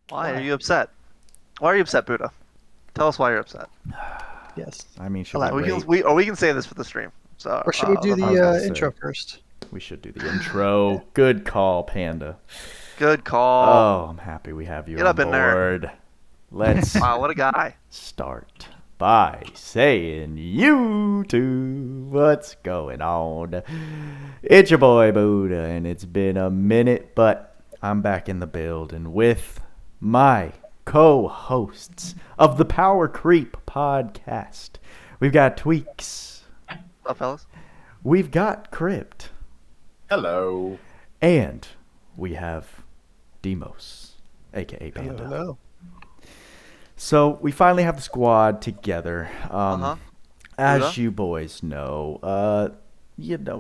Why are you upset? Why are you upset, Buddha? Tell us why you're upset. Yes. I mean, should Hold we on, wait? we can say this for the stream. So, Or should we do I was gonna the say. intro first? We should do the intro. Good call, Panda. good call. Oh, I'm happy we have you Get on up in there. board. Let's Wow, what a guy. start by saying YouTube, what's going on? It's your boy Buddha, and it's been a minute, but I'm back in the building with my co-hosts of the Power Creep podcast. We've got Tweacz, What's up, fellas? we've got Krypt, Hello. and we have Deimos, aka Panda. Hello. So we finally have the squad together. Uh-huh. As Yeah. you boys know,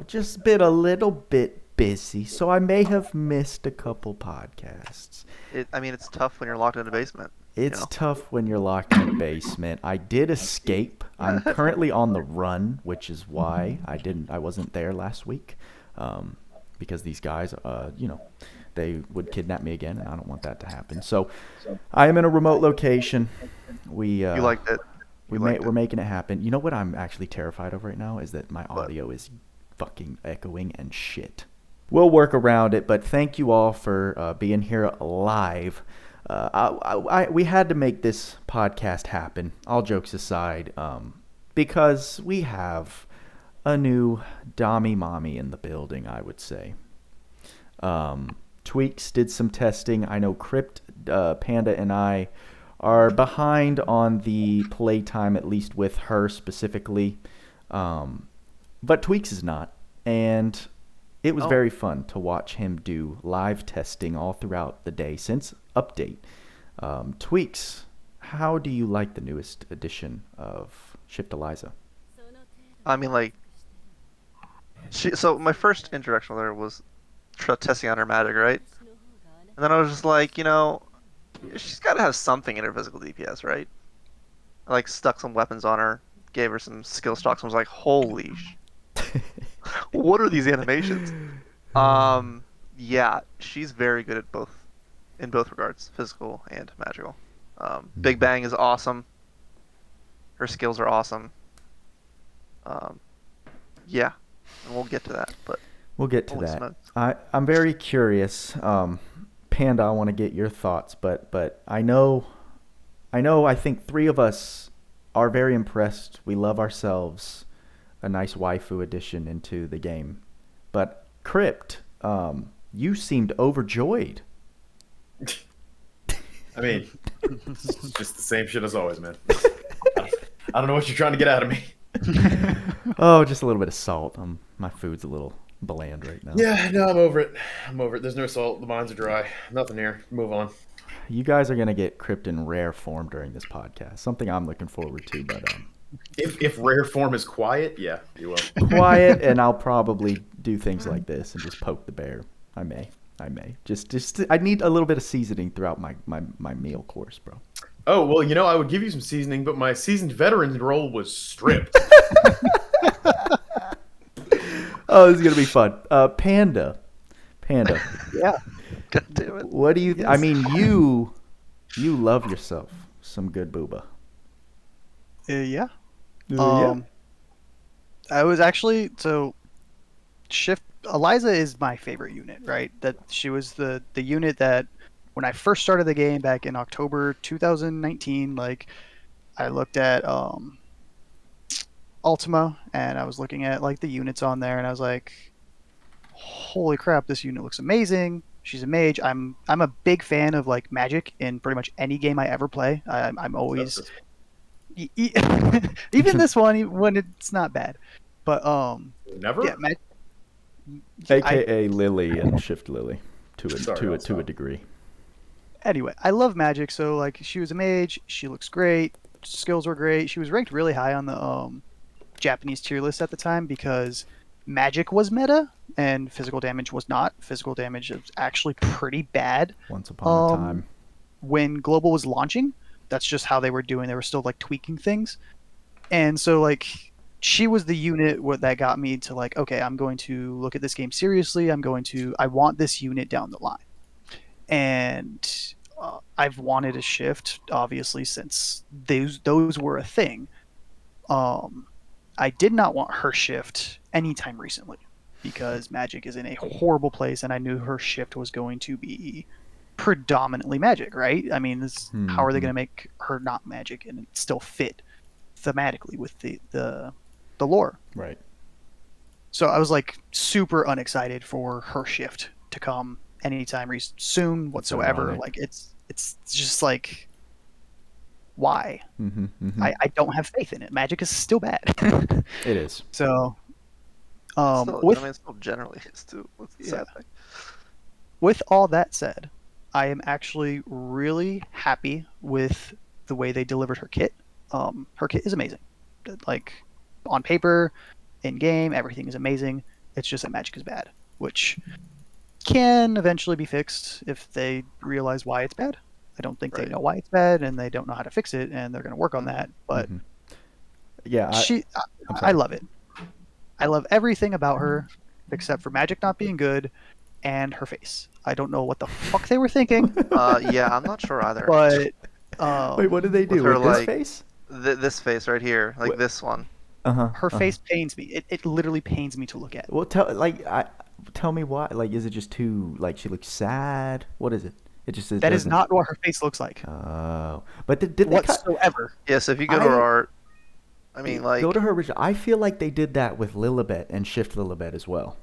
just been a little bit busy, so I may have missed a couple podcasts. It's tough when you're locked in a basement. It's you know? tough when you're locked in a basement. I did escape. I'm currently on the run, which is why I wasn't there last week, because these guys, they would kidnap me again, and I don't want that to happen. So, I am in a remote location. You liked it. We're making it happen. You know what I'm actually terrified of right now is that my audio is fucking echoing and shit. We'll work around it, but thank you all for being here live. We had to make this podcast happen, all jokes aside, because we have a new Dommy Mommy in the building, I would say. Tweacz did some testing. I know Krypt, Panda, and I are behind on the playtime, at least with her specifically. But Tweacz is not. And it was very fun to watch him do live testing all throughout the day since update. Tweacz, how do you like the newest edition of Shift Eliza? So my first introduction with her was testing out her magic, right? And then I was just like, she's got to have something in her physical DPS, right? I stuck some weapons on her, gave her some skill stocks, and was like, holy what are these animations? Yeah, she's very good at in both regards, physical and magical. Big Bang is awesome. Her skills are awesome. Yeah, and we'll get to that, but We'll get to holy that. smokes. I'm very curious. Panda, I want to get your thoughts, but I think three of us are very impressed. We love ourselves a nice waifu addition into the game. But Krypt, you seemed overjoyed. I mean, it's just the same shit as always, man. I don't know what you're trying to get out of me. Oh, just a little bit of salt. My food's a little bland right now. Yeah, no, I'm over it. There's no salt. The mines are dry. Nothing here. Move on. You guys are going to get Krypt in rare form during this podcast. Something I'm looking forward to, but If rare form is quiet, yeah, you will. quiet, and I'll probably do things like this and just poke the bear. I may. Just I need a little bit of seasoning throughout my meal course, bro. Oh, well, I would give you some seasoning, but my seasoned veteran role was stripped. Oh, this is gonna be fun. Panda. Yeah. God damn it. What do you? I mean, you love yourself some good booba. Yeah. Yeah. I was actually Shift Eliza is my favorite unit, right? That she was the unit that when I first started the game back in October 2019, I looked at Ultima and I was looking at the units on there and I was like, holy crap, this unit looks amazing. She's a mage. I'm a big fan of magic in pretty much any game I ever play. I'm always even this one when it's not bad. But Never? yeah, AKA Lily and Shift Lily to a degree. Anyway, I love magic, so she was a mage, she looks great, skills were great. She was ranked really high on the Japanese tier list at the time because magic was meta and physical damage was not. Physical damage is actually pretty bad. Once upon a time. When Global was launching, that's just how they were doing. They were still tweaking things. And so she was the unit that got me to okay, I'm going to look at this game seriously. I want this unit down the line. And I've wanted a shift, obviously, since those were a thing. Um, I did not want her shift anytime recently because Magic is in a horrible place, and I knew her shift was going to be predominantly Magic, right? I mean, how are they going to make her not Magic and it still fit thematically with the lore? Right. So I was like super unexcited for her shift to come anytime soon whatsoever. ironic. Like it's just like why? I don't have faith in it. Magic is still bad. It is. So Still, with I mean, it still generally is too. What's the sad thing? with all that said, I am actually really happy with the way they delivered her kit. Her kit is amazing. Like on paper, in game, everything is amazing. It's just that Magic is bad, which can eventually be fixed if they realize why it's bad. I don't think they know why it's bad, and they don't know how to fix it, and they're going to work on that. But Yeah, I love it. I love everything about her, except for Magic not being good, and her face. I don't know what the fuck they were thinking. Yeah, I'm not sure either. But wait, what did they do with her, with this like, face? This face right here, like this one. Her face pains me. It literally pains me to look at. Well, tell me why. Like, is it just too like she looks sad? What is it? It just that is not what her face looks like. Oh, but did they whatsoever? Yes, if you go to her art, I mean, like go to her original. I feel like they did that with Lilibet and Shift Lilibet as well.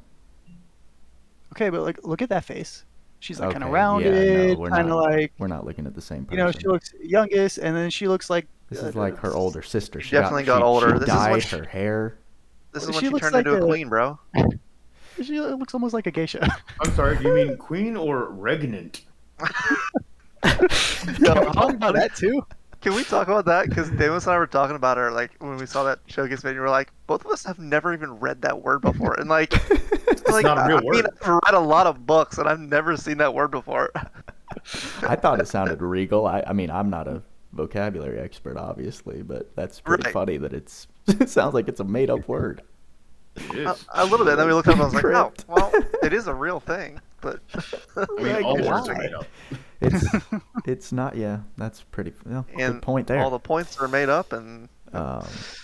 Okay, but like, look at that face. She's like kind of Okay, rounded, no, kind of like we're not looking at the same person. you know. She looks youngest, and then she looks like This is like her older sister. She definitely got older. She This is when dyed she- her hair. this is when she she looks turned like into a a- queen, bro. she looks almost like a geisha. I'm sorry, do you mean queen or regnant? Talk about that too. Can we talk about that? Because Deimos and I were talking about her, like when we saw that showcase video. We're like, both of us have never even read that word before, and like, like not a real I mean, word. I've read a lot of books, and I've never seen that word before. I thought it sounded regal. I mean, I'm not a vocabulary expert, obviously, but that's pretty Right. funny that it sounds like it's a made up word. It is. A little bit. Then we looked up, and I was like, oh, Krypt. well, it is a real thing, but I mean, all words are why? made up. It's not. Yeah, that's pretty. Well, and good point there. all the points are made up, and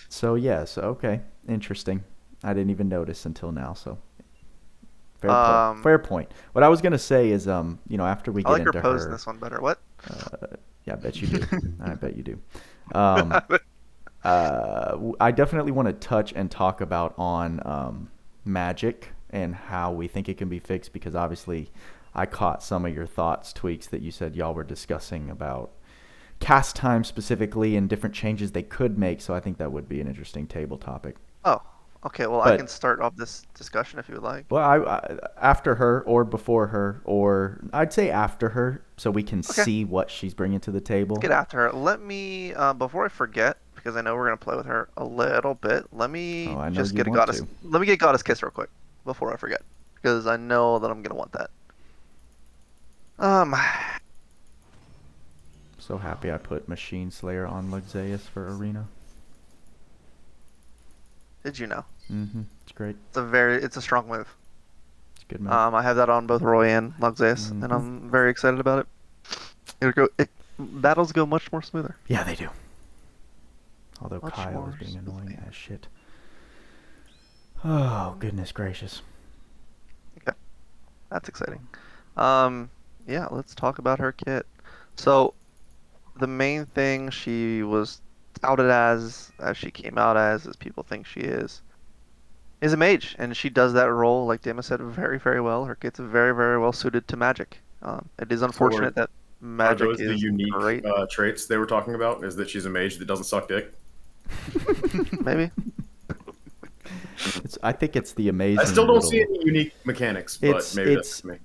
So yes, okay, interesting. I didn't even notice until now. So fair point. Fair point. What I was gonna say is, after we I get like her into pose in her, this one better. What? yeah, I bet you do. I bet you do. I definitely want to touch and talk about on Magic and how we think it can be fixed, because obviously I caught some of your thoughts, Tweacz, that you said y'all were discussing about cast time specifically and different changes they could make. So I think that would be an interesting table topic. Oh, okay. Well, I But- can start off this discussion if you would like. Well, I after her or before her, or I'd say after her, so we can see what she's bringing to the table. Get after her. Let me, before I forget, because I know we're gonna play with her a little bit. Let me Oh, I know just you get a want goddess. to. Let me get goddess kiss real quick before I forget, because I know that I'm gonna want that. So happy I put Machine Slayer on Luxeus for Arena. Did you know? It's great. It's a strong move. It's a good move. I have that on both Roy and Luxeus, and I'm very excited about it. Battles go much more smoother. Yeah, they do. Although Much Kyle is more being annoying smoothly. as shit. Oh, goodness gracious. Okay, that's exciting. Yeah, let's talk about her kit. So, the main thing she was outed as she came out as people think she is a mage, and she does that role, like Deimos said, very, very well. Her kit's very, very well suited to Magic. It is unfortunate that Are Magic those is the unique great. traits they were talking about? Is that she's a mage that doesn't suck dick? Maybe. I think it's the amazing. I still don't see little- any unique mechanics, but maybe that's me.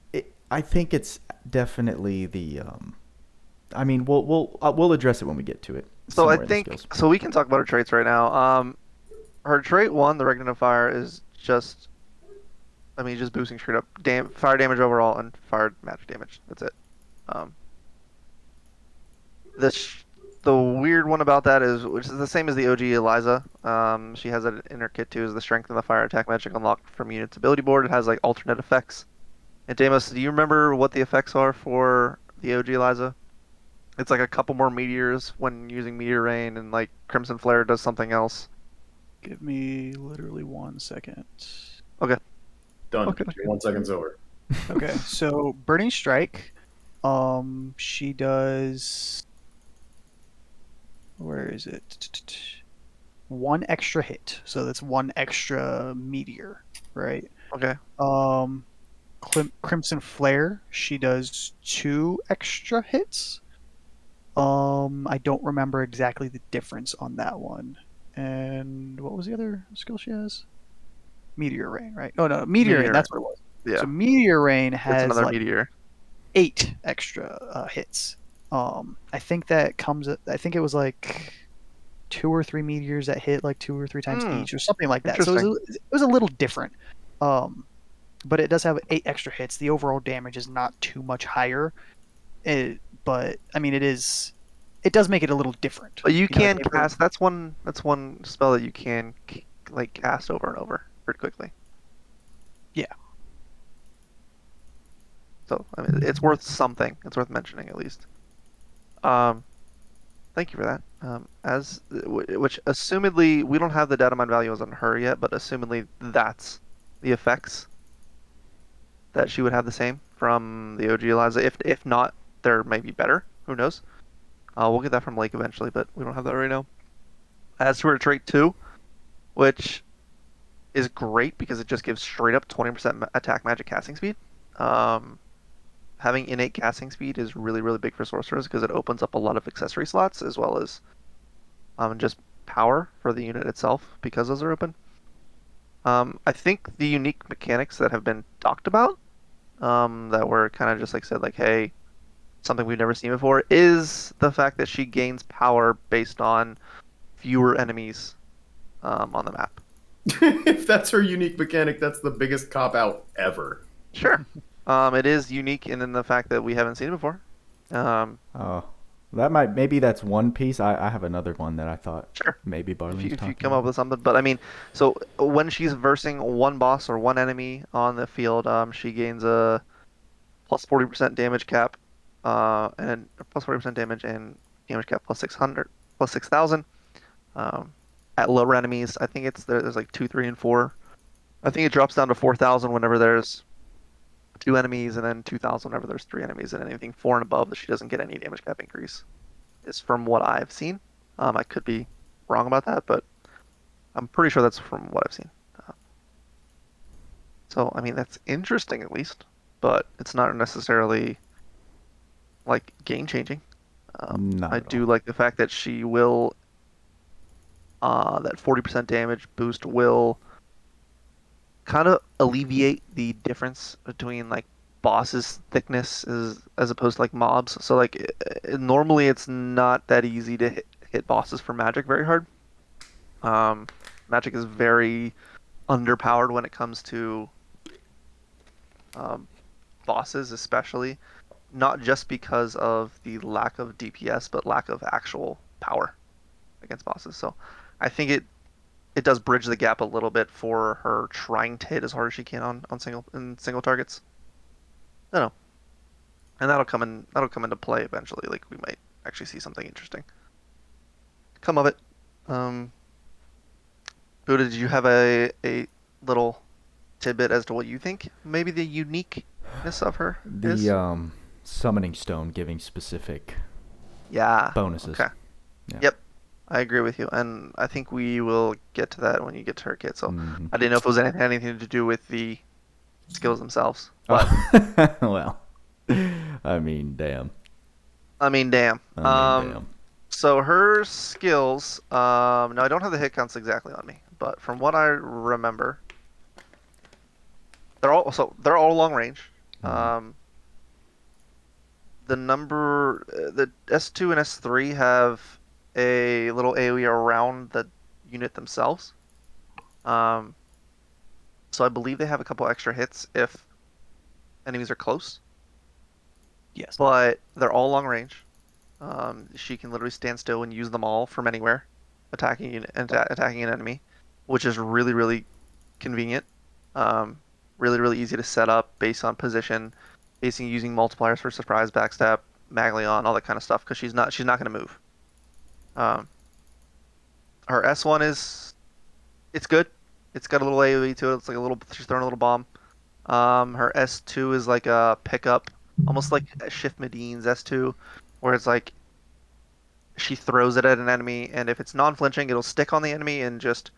I think it's definitely the. I mean, we'll address it when we get to it. So I somewhere in the think skills. so. We can talk about her traits right now. Her trait one, the Regnant of Fire, is just, just boosting straight up fire damage overall and fire magic damage. That's it. The weird one about that is, which is the same as the OG Eliza. She has it in her kit too. Is the Strength and the Fire attack magic unlocked from unit's ability board. It has alternate effects. And Deimos, do you remember what the effects are for the OG Eliza? It's like a couple more meteors when using Meteor Rain, and like Crimson Flare does something else. Give me literally 1 second. Okay. Done. Okay. 1 second's over. Okay, so Burning Strike, she does. Where is it? One extra hit, so that's one extra meteor, right? Okay. Crimson Flare, she does 2 extra hits. I don't remember exactly the difference on that one. And what was the other skill she has? Meteor Rain, right? Oh no, Meteor Rain. Meteor. That's what it was. Yeah. So Meteor Rain It's has another like meteor. 8 extra hits. I think that comes. I think it was like 2 or 3 meteors that hit like 2 or 3 times Hmm. each, or something like that. So Interesting. it was a little different. But it does have 8 extra hits. The overall damage is not too much higher. But I mean, it is. It does make it a little different. But you know, can it really- cast. That's one spell that you can like cast over and over pretty quickly. Yeah. So I mean, it's worth something. It's worth mentioning at least. Thank you for that. Which assumedly we don't have the data mine values on her yet, but assumedly that's the effects that she would have the same from the OG Eliza. If not, there may be better. Who knows? We'll get that from Lake eventually, but we don't have that right now. As to her trait 2, which is great because it just gives straight up 20% attack magic casting speed. Having innate casting speed is really, really big for sorcerers because it opens up a lot of accessory slots as well as just power for the unit itself because those are open. I think the unique mechanics that have been talked about, that were kind of just like said, like, hey, something we've never seen before, is the fact that she gains power based on fewer enemies on the map. If that's her unique mechanic, that's the biggest cop out ever. Sure. It is unique in the fact that we haven't seen it before. Oh, maybe that's one piece. I have another one that I thought Sure. maybe Barley's If you talking come up about. with something, but I mean, so when she's versing one boss or one enemy on the field, she gains a plus 40% damage cap, and plus 40% damage and damage cap plus 600, plus 6,000. At lower enemies, I think there's like 2, 3, and 4. I think it drops down to 4,000 whenever there's 2 enemies, and then 2,000 whenever there's 3 enemies, and anything 4 and above that she doesn't get any damage cap increase. Is from what I've seen. I could be wrong about that, but I'm pretty sure that's from what I've seen. So, I mean, that's interesting at least, but it's not necessarily like game changing. Not I at do all. like the fact that she will, that 40% damage boost will kind of alleviate the difference between like bosses' thickness as opposed to like mobs. So, like, normally it's not that easy to hit bosses for magic very hard. Magic is very underpowered when it comes to um, bosses, especially not just because of the lack of DPS, but lack of actual power against bosses. So I think it does bridge the gap a little bit for her trying to hit as hard as she can on single targets. I don't know, and that'll come into play eventually. Like we might actually see something interesting come of it. Um, Buddha, did you have a little tidbit as to what you think maybe the uniqueness of her is? The summoning stone giving specific Yeah. bonuses. Okay. Yeah. Yep. I agree with you, and I think we will get to that when you get to her kit. So Mhm. I didn't know if it was anything to do with the skills themselves, but Oh, well, I mean, damn. I mean, damn. Damn. So her skills, no, I don't have the hit counts exactly on me, but from what I remember, they're all long range. Mhm. The S2 and S3 have a little AoE around the unit themselves. Um, so I believe they have a couple extra hits if enemies are close, Yes. but they're all long range. She can literally stand still and use them all from anywhere, attacking an enemy, which is really, really convenient. Um, really, really easy to set up based on position, basing using multipliers for surprise backstab, Maglion, all that kind of stuff, because she's not going to move. Um, her S1 it's good. It's got a little AoE to it. It's like she's throwing a little bomb. Her S2 is like a pickup, almost like Shift Medine's S2, where it's like she throws it at an enemy, and if it's non-flinching, it'll stick on the enemy and just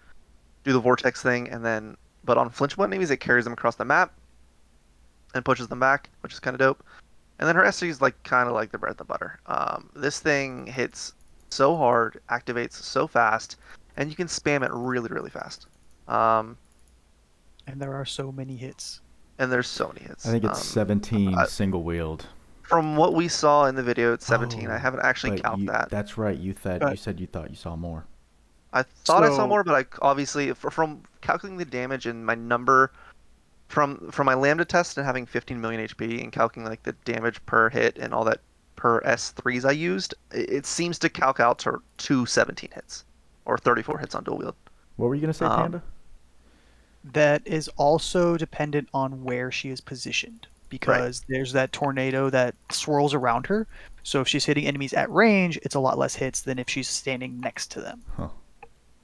do the vortex thing, and then but on flinchable enemies, it carries them across the map and pushes them back, which is kind of dope. And then her SC is like kind of like the bread and butter. This thing hits so hard, activates so fast, and you can spam it really, really fast. And there are so many hits. And there's so many hits. I think it's 17 single wheeled. From what we saw in the video, it's 17. I haven't actually counted that. That's right. You said you thought you saw more. I thought I saw more, but I obviously from calculating the damage and my number from my Lambda test and having 15 million HP and calculating like the damage per hit and all that per S3s I used, it seems to calc out to 217 hits or 34 hits on dual wield. What were you gonna say, Panda? That is also dependent on where she is positioned, because there's that tornado that swirls around her. So if she's hitting enemies at range, it's a lot less hits than if she's standing next to them. Huh.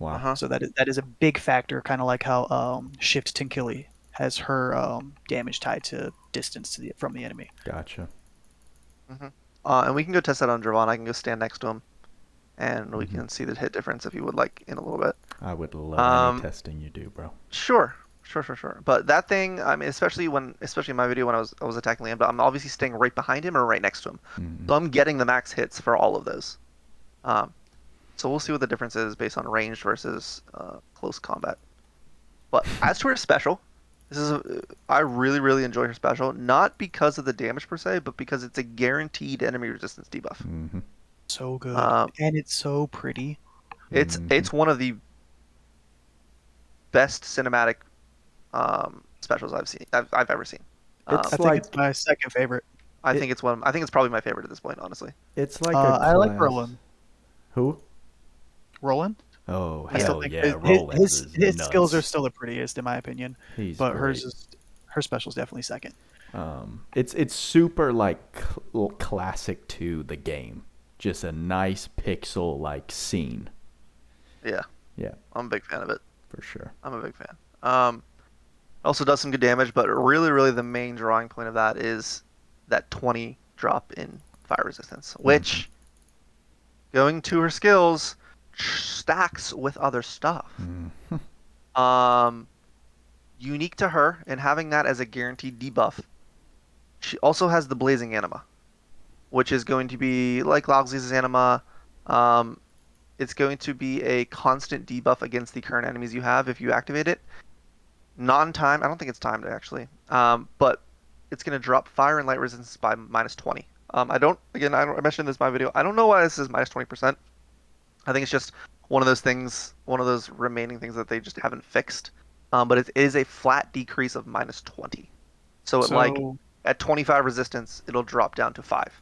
Wow. So that is a big factor, kind of like how Shift Tinkili has her damage tied to distance from the enemy. Gotcha. And we can go test that on Javon. I can go stand next to him, and we can see the hit difference if you would like in a little bit. I would love any testing you do, bro. Sure. But that thing, I mean, especially in my video when I was attacking Lambda, I'm obviously staying right behind him or right next to him, so I'm getting the max hits for all of those. So we'll see what the difference is based on ranged versus close combat. But as to her special, I really, really enjoy her special, not because of the damage per se, but because it's a guaranteed enemy resistance debuff. So good, and it's so pretty. It's one of the best cinematic specials I've ever seen. I think it's my second favorite. I think it's probably my favorite at this point, honestly. It's like I like Roland. Who? Roland? Oh, I still hell think yeah, Roland. His skills are still the prettiest in my opinion. But great. her special's definitely second. It's super like classic to the game. Just a nice pixel like scene. Yeah. Yeah. I'm a big fan of it. For sure. I'm a big fan. Also does some good damage, but really, really the main drawing point of that is that 20 drop in fire resistance, which going to her skills stacks with other stuff. Unique to her, and having that as a guaranteed debuff, she also has the Blazing Anima, which is going to be like Logsly's Anima. It's going to be a constant debuff against the current enemies you have if you activate it. Non-time, I don't think it's timed actually, but it's going to drop fire and light resistance by -20. I mentioned this in my video. I don't know why this is -20%. I think it's just one of those things, one of those remaining things that they just haven't fixed. But it is a flat decrease of -20. So at 25 resistance, it'll drop down to 5.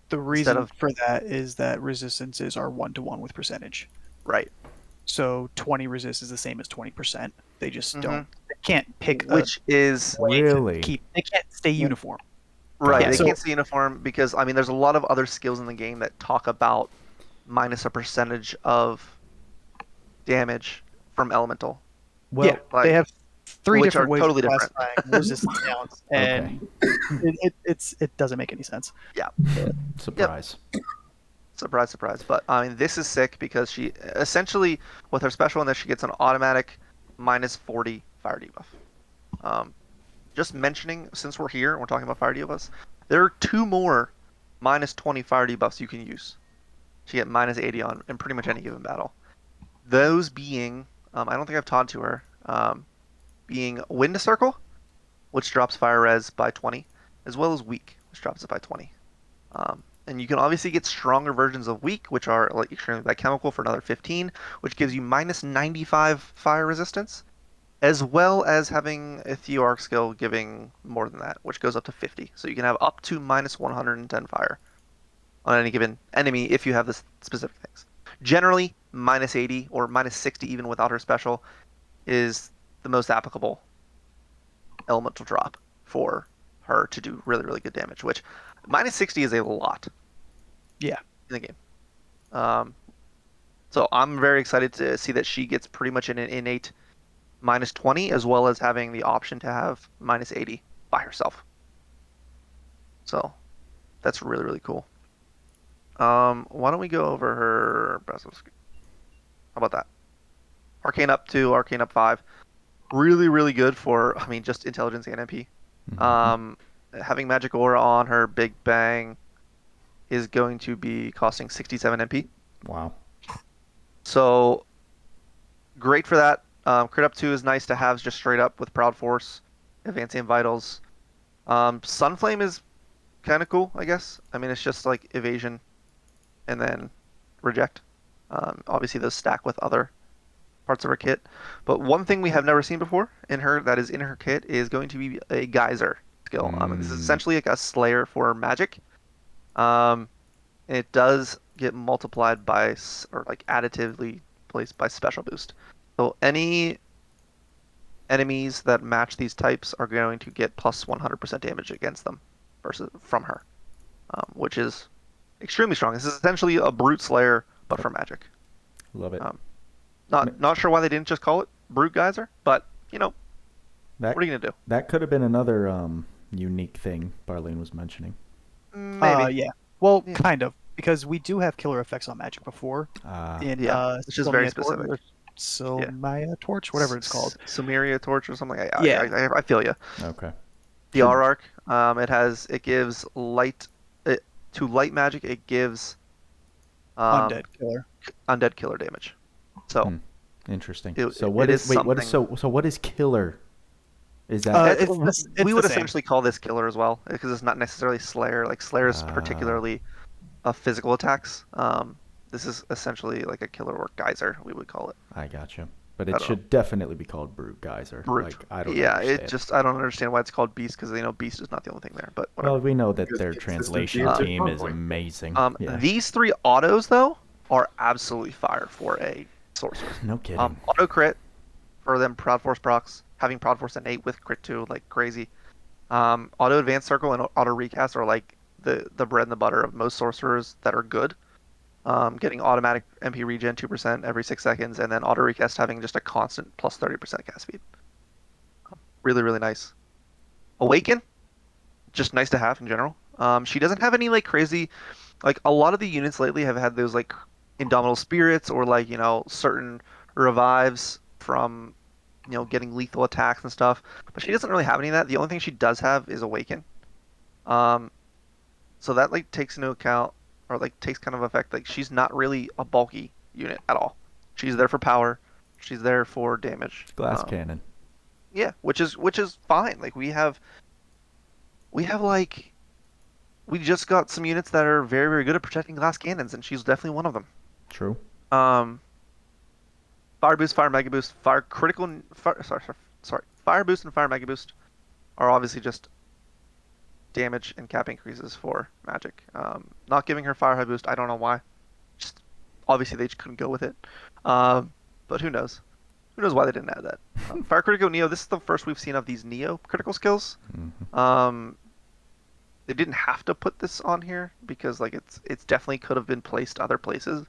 The reason for that is that resistances are 1-to-1 with percentage. Right. So 20 resist is the same as 20%. They just don't. They can't pick. Which is really they can't stay uniform. Right. Yeah, they can't stay uniform because I mean, there's a lot of other skills in the game that talk about minus a percentage of damage from elemental. Well, yeah, they have 3 different ways totally of classifying resistance counts, and it doesn't make any sense. Yeah. Surprise. Yep. Surprise. But I mean, this is sick because she essentially, with her special in this, she gets an automatic -40 fire debuff. Just mentioning, since we're here and we're talking about fire debuffs, there are 2 more -20 fire debuffs you can use. She get -80 on in pretty much any given battle. Those being, I don't think I've taught to her, being Wind Circle, which drops fire res by 20, as well as Weak, which drops it by 20. And you can obviously get stronger versions of Weak, which are like extremely bad chemical for another 15, which gives you -95 fire resistance, as well as having a Meteor skill giving more than that, which goes up to 50. So you can have up to -110 fire on any given enemy if you have the specific things. Generally, -80 or -60 even without her special is the most applicable elemental drop for her to do really, really good damage, which -60 is a lot. Yeah. in the game. So I'm very excited to see that she gets pretty much an innate -20, as well as having the option to have -80 by herself. So that's really, really cool. Why don't we go over her passive skill? How about that? Arcane up 2, Arcane up 5. Really, really good for, I mean, just intelligence and MP. Having Magic Aura on her Big Bang is going to be costing 67 MP. Wow. So great for that. Crit up 2 is nice to have just straight up with Proud Force, Advancing Vitals. Sunflame is kind of cool, I guess. I mean, it's just like evasion and then reject. Obviously, those stack with other parts of her kit. But one thing we have never seen before in her that is in her kit is going to be a Geyser skill. This is essentially like a Slayer for magic. It does get multiplied by, or like additively placed by special boost. So any enemies that match these types are going to get plus 100% damage against them versus from her, which is extremely strong. This is essentially a Brute Slayer, but for magic. Love it. Not sure why they didn't just call it Brute Geyser, but you know, That, what are you gonna do? that could have been another unique thing Barlene was mentioning. Maybe. Yeah. Well, Yeah. kind of, because we do have killer effects on magic before in Yeah, which is very Sylmia specific. Torch, Sylmia Torch, whatever it's called. Sumeria Torch or something. Yeah. I feel you. Okay. The R arc, it gives light to light magic. It gives Undead killer. undead killer damage. So Interesting. It- So it what is is wait? What is something- so what is killer? Is that It's we would the same. essentially call this killer as well, because it's not necessarily Slayer. Like Slayer is particularly physical attacks. This is essentially like a killer or geyser, we would call it. I gotcha. But I it don't should definitely be called Brute Geyser. Brute. Like I don't Yeah, understand. I don't understand why it's called Beast, because Beast is not the only thing there. But whatever. Well, we know that Because their consistency translation is their team is point. amazing. Yeah. These 3 autos though are absolutely fire for a sorcerer. No kidding. Auto crit for them Proud Force procs, having Proud Force innate with crit 2 like crazy. Auto Advanced Circle and auto Recast are like the bread and the butter of most sorcerers that are good. Getting automatic MP regen 2% every 6 seconds, and then auto Recast having just a constant plus 30% cast speed. Really, really nice. Awaken, just nice to have in general. She doesn't have any like crazy, like a lot of the units lately have had those like Indomitable Spirits or like certain revives from getting lethal attacks and stuff, but she doesn't really have any of that. The only thing she does have is Awaken. So that like takes into account or like takes kind of effect like she's not really a bulky unit at all. She's there for power. She's there for damage. Glass cannon. Yeah, which is fine. Like we just got some units that are very, very good at protecting glass cannons, and she's definitely one of them. True. Fire boost, fire mega boost, fire critical, fire boost and fire mega boost are obviously just damage and cap increases for magic. Not giving her fire high boost, I don't know why. Just obviously they just couldn't go with it. But who knows? Who knows why they didn't add that? Fire critical Neo. This is the first we've seen of these Neo critical skills. They didn't have to put this on here because like it's definitely could have been placed other places.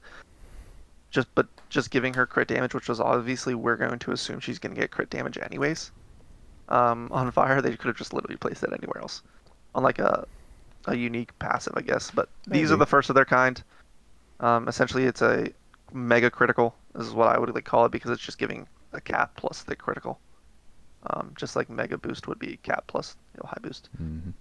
Just giving her crit damage, which was obviously we're going to assume she's going to get crit damage anyways. On fire, they could have just literally placed it anywhere else, on like a unique passive, I guess. But these are Maybe. the first of their kind. Essentially, it's a mega critical. This is what I would like call it because it's just giving a cap plus the critical. Just like mega boost would be cap plus high boost.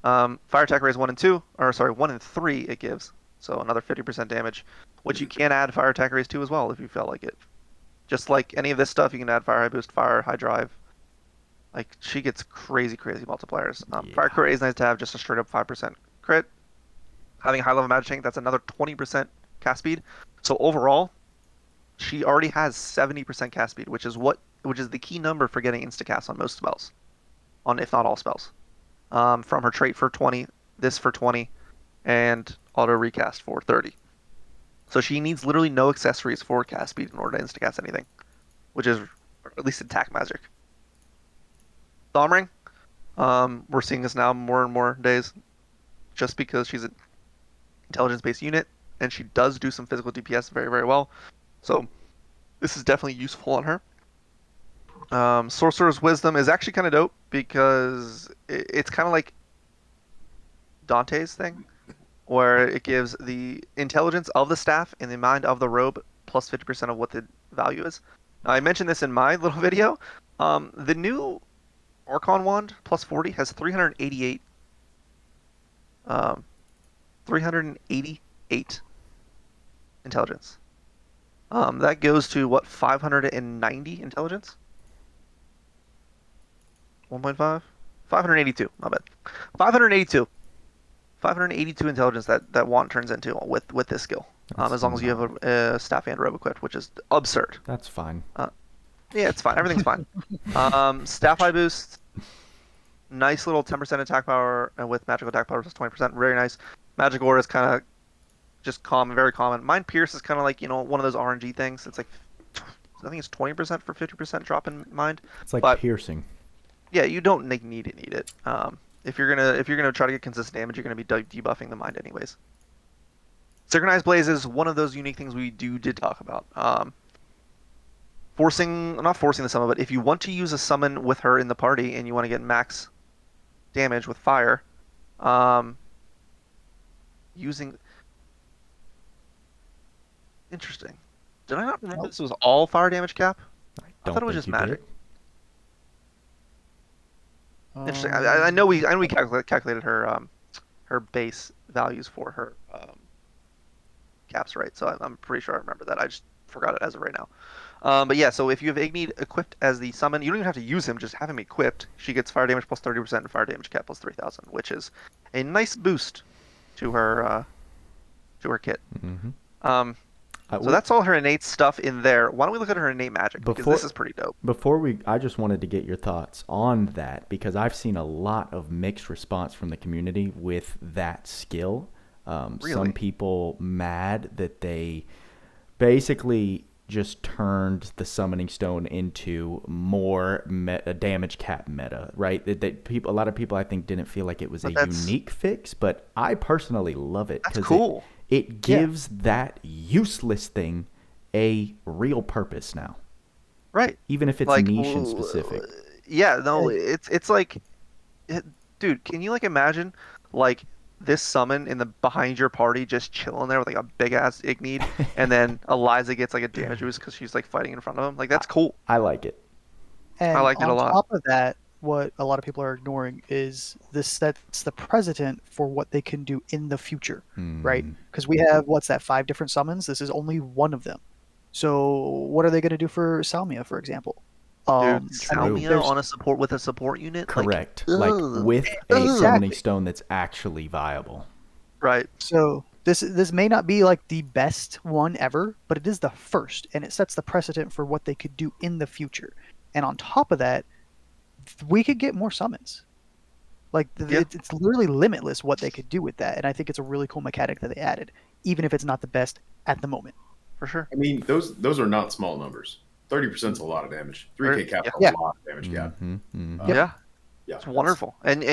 Fire attack raise 1 and 2, or sorry, 1 and 3 it gives. So another 50% damage, which you can add fire attack raise 2 as well if you felt like it. Just like any of this stuff, you can add fire high boost, fire high drive. Like she gets crazy multipliers. Fire crit is nice to have, just a straight up 5% crit. Having high level magic tank, that's another 20% cast speed. So overall, she already has 70% cast speed, which is the key number for getting instacast on most spells, on if not all spells. From her trait for 20, this for 20, and auto recast for 30. So she needs literally no accessories for cast speed in order to instacast anything, which is at least attack magic. Thumb Ring, we're seeing this now more and more days, just because she's an intelligence-based unit. and she does do some physical DPS very, very well. So this is definitely useful on her. Sorcerer's Wisdom is actually kind of dope because it's kind of like Dante's thing, where it gives the intelligence of the staff and the mind of the robe plus 50% of what the value is. I mentioned this in my little video. The new Orcon wand plus 40 has 388 intelligence. That goes to what, 590 intelligence? 1.5? 582, my bad. 582. 582 intelligence that wand turns into with this skill. As long as you have a staff and robe equipped, which is absurd. That's fine. Yeah, it's fine. Everything's fine. Staff high boost, nice little 10% attack power, and with magical attack power plus 20%, very nice. Magic aura is kind of just common, very common. Mind Pierce is kind of like, one of those RNG things. It's like, I think it's 20% for 50% drop in mind. It's like but, piercing. Yeah, you don't need it. If you're gonna try to get consistent damage, you're gonna be debuffing the mind anyways. Synchronized Blaze is one of those unique things we did talk about. Not forcing the summon, but if you want to use a summon with her in the party and you want to get max damage with fire, using. Interesting. Did I not remember this was all fire damage cap? I thought it was just magic. Interesting. I know we calculated her base values for her caps, right? So I'm pretty sure I remember that. I just forgot it as of right now. But yeah, so if you have Igni equipped as the summon, you don't even have to use him. Just have him equipped. She gets fire damage plus 30% and fire damage cap plus 3,000, which is a nice boost to her kit. Mm-hmm. So that's all her innate stuff in there. Why don't we look at her innate magic? Because this is pretty dope. I just wanted to get your thoughts on that because I've seen a lot of mixed response from the community with that skill. Really? Some people mad that they basically just turned the summoning stone into more damage cap meta, right? A lot of people I think didn't feel like it was a unique fix, but I personally love it. That's cool. It gives that useless thing a real purpose now. Right. Even if it's niche and specific. Yeah, no, it's like, dude, can you imagine this summon in the behind your party just chilling there with a big ass Igni, and then Eliza gets a damage boost because she's fighting in front of him? That's cool. I like it. And I liked it a lot. On top of that, what a lot of people are ignoring is this sets the precedent for what they can do in the future, right? Because we have, 5 different summons? This is only one of them. So what are they going to do for Salmia, for example? Dude, Salmia on a support unit? Correct. With a summoning stone that's actually viable. Right. So this may not be the best one ever, but it is the first, and it sets the precedent for what they could do in the future. And on top of that, we could get more summons. It's literally limitless what they could do with that, and I think it's a really cool mechanic that they added, even if it's not the best at the moment. For sure. I mean, those are not small numbers. 30% is a lot of damage. 3K cap is a lot of damage cap. Yeah. It's wonderful. And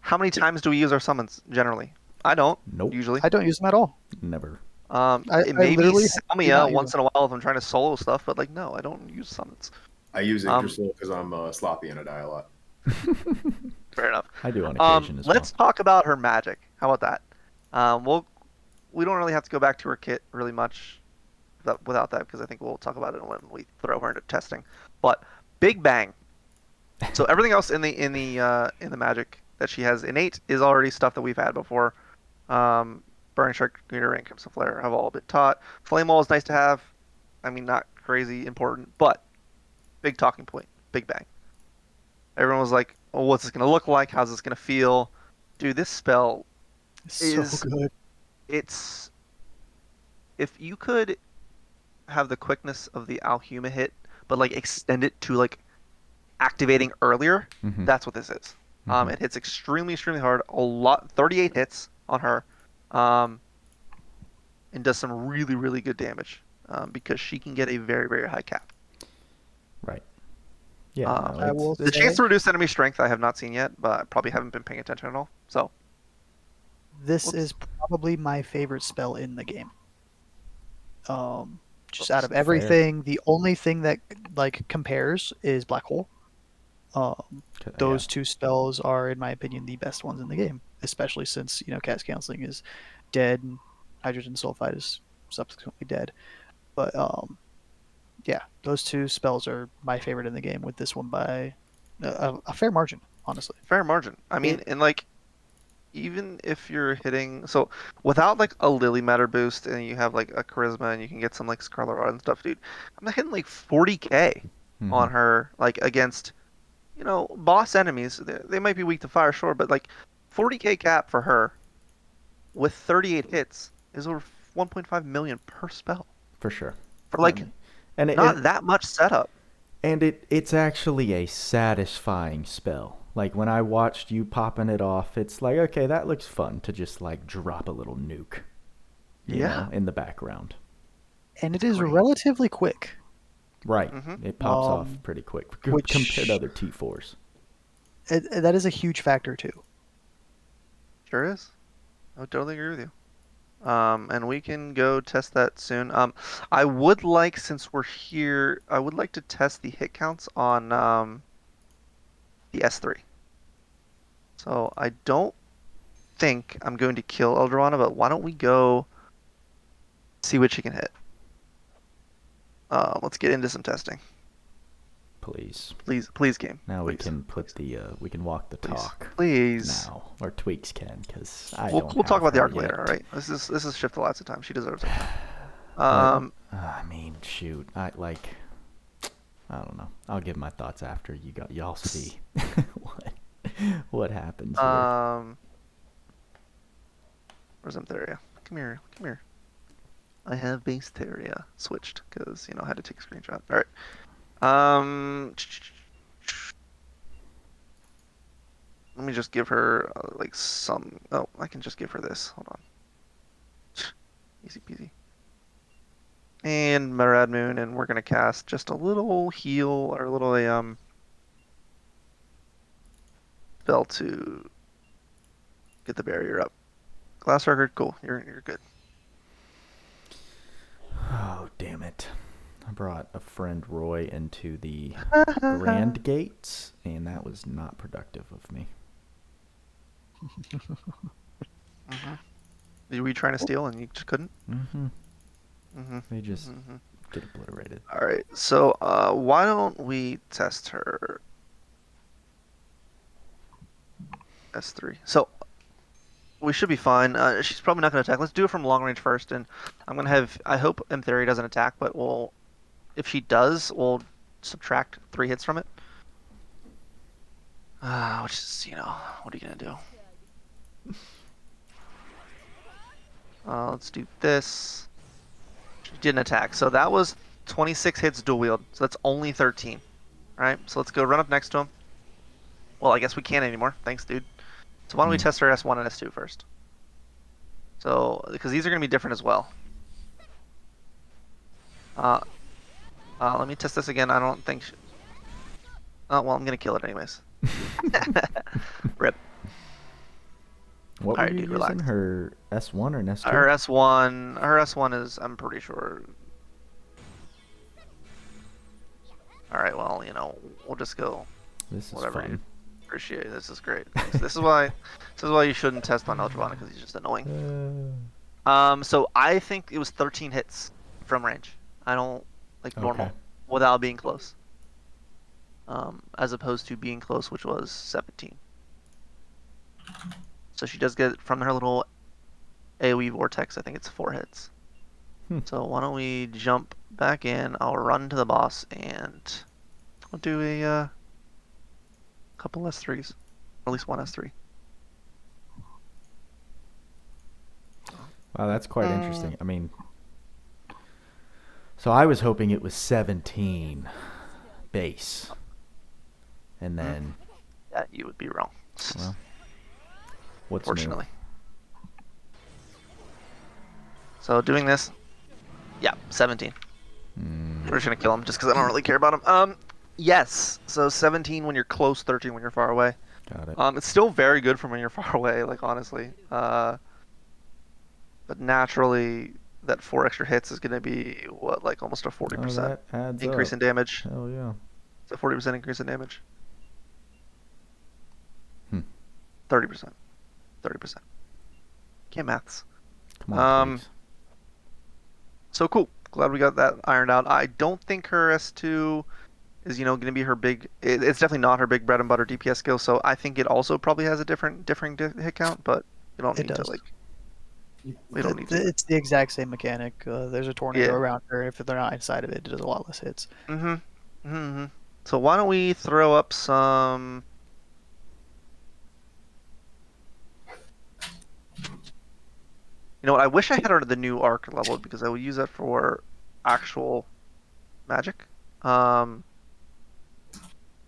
how many times do we use our summons generally? I don't. Nope. Usually. I don't use them at all. Never. Maybe Salmia once in a while if I'm trying to solo stuff, but no, I don't use summons. I use Yggdrasil because I'm sloppy and I die a lot. Fair enough. I do on occasion as well. Let's talk about her magic. How about that? We don't really have to go back to her kit really much without that because I think we'll talk about it when we throw her into testing. But Big Bang. So everything else in the magic that she has innate is already stuff that we've had before. Burning Strike, Meteor Rain, Crimson Flare have all been taught. Flame Wall is nice to have. I mean, not crazy important, but big talking point. Big Bang. Everyone was like, "Oh, what's this gonna look like? How's this gonna feel?" Dude, this spell is so good. It's if you could have the quickness of the Alhuma hit, but extend it to activating earlier. That's what this is. It hits extremely hard. 38 hits on her, and does some really good damage because she can get a very high cap. Right. Yeah. The chance to reduce enemy strength I have not seen yet, but I probably haven't been paying attention at all. So this is probably my favorite spell in the game. Just out of Fair. everything, the only thing that like compares is Black Hole. Yeah. Those two spells are, in my opinion, the best ones in the game, especially since Cast Counseling is dead and Hydrogen Sulfide is subsequently dead. But yeah, those two spells are my favorite in the game, with this one by a fair margin, honestly. Fair margin. I mean, and like, even if you're hitting, so without like a Lily Matter boost and you have like a Charisma and you can get some like Scarlet Rod and stuff, dude, I'm hitting like 40k on her, like against, boss enemies. They might be weak to fire, sure, but like 40k cap for her with 38 hits is over 1.5 million per spell For sure. for like And not that much setup. And it's actually a satisfying spell. Like when I watched you popping it off, it's like, okay, that looks fun to just like drop a little nuke, you know, in the background. And it is relatively quick. Right. It pops off pretty quick compared to other T4s. That is a huge factor too. Sure is. I would totally agree with you. And we can go test that soon. I would like, since we're here, I would like to test the hit counts on the S3. So I don't think I'm going to kill Eldrawana, but why don't we go see what she can hit? Let's get into some testing. Please, game. Now please. we can put we can walk the talk. Please. Now, or Tweacz can, because we'll talk about the arc later. All right. This is Shift lots of time. She deserves it. I mean, shoot. I don't know. I'll give my thoughts after y'all see what happens. Where's Theria? Come here. I have base Theria switched because I had to take a screenshot. All right. Let me just give her like some. Oh, I can just give her this. Hold on. Easy peasy. And Marad Moon, and we're gonna cast just a little heal or a little spell to get the barrier up. Glass record, cool. You're good. Oh, damn it. I brought a friend Roy into the Grand Gates, and that was not productive of me. Were you trying to steal and you just couldn't? They just get obliterated. All right, so why don't we test her S3? So we should be fine. She's probably not going to attack. Let's do it from long range first, and I'm going to have. I hope Theory doesn't attack, but if she does, we'll subtract 3 hits from it. Which is, what are you going to do? Let's do this. She didn't attack, so that was 26 hits dual wield, so that's only 13. Alright, so let's go run up next to him. Well, I guess we can't anymore. Thanks, dude. So why don't we test our S1 and S2 first? So, because these are going to be different as well. Let me test this again. I don't think... Oh, well, I'm going to kill it anyways. Rip. What were you using? Relax. Her S1 or an S2? Her S1 is, I'm pretty sure... Alright, well, we'll just go... This is whatever. fun. Appreciate it. This is great. This is why you shouldn't test on Eldrawana, because he's just annoying. So I think it was 13 hits from range. I don't like normal without being close. As opposed to being close, which was 17. So she does get from her little AoE vortex. I think it's 4 hits. So why don't we jump back in? I'll run to the boss and we'll do a couple S3s, or at least one S3. Wow, that's quite interesting. I mean, so I was hoping it was 17 base, and then yeah, you would be wrong. Well, what's fortunately. So doing this, yeah, 17. We're just gonna kill him just because I don't really care about him. Yes, so 17 when you're close, 13 when you're far away. Got it. It's still very good from when you're far away, like honestly. but naturally that 4 extra hits is going to be what, like almost a Oh, 40% that adds increase up. in damage. Hell yeah. It's a 40% increase in damage. Hmm. 30%. 30%. Can't maths. Come on, Tweacz. So cool. Glad we got that ironed out. I don't think her S2 is, going to be her big. It's definitely not her big bread and butter DPS skill. So I think it also probably has a differing hit count, but you don't It need to does. We don't need to. It's the exact same mechanic. There's a tornado Yeah. around her. If they're not inside of it, it does a lot less hits. Mm-hmm. So why don't we throw up some? You know what? I wish I had her the new arc level because I would use that for actual magic. Um,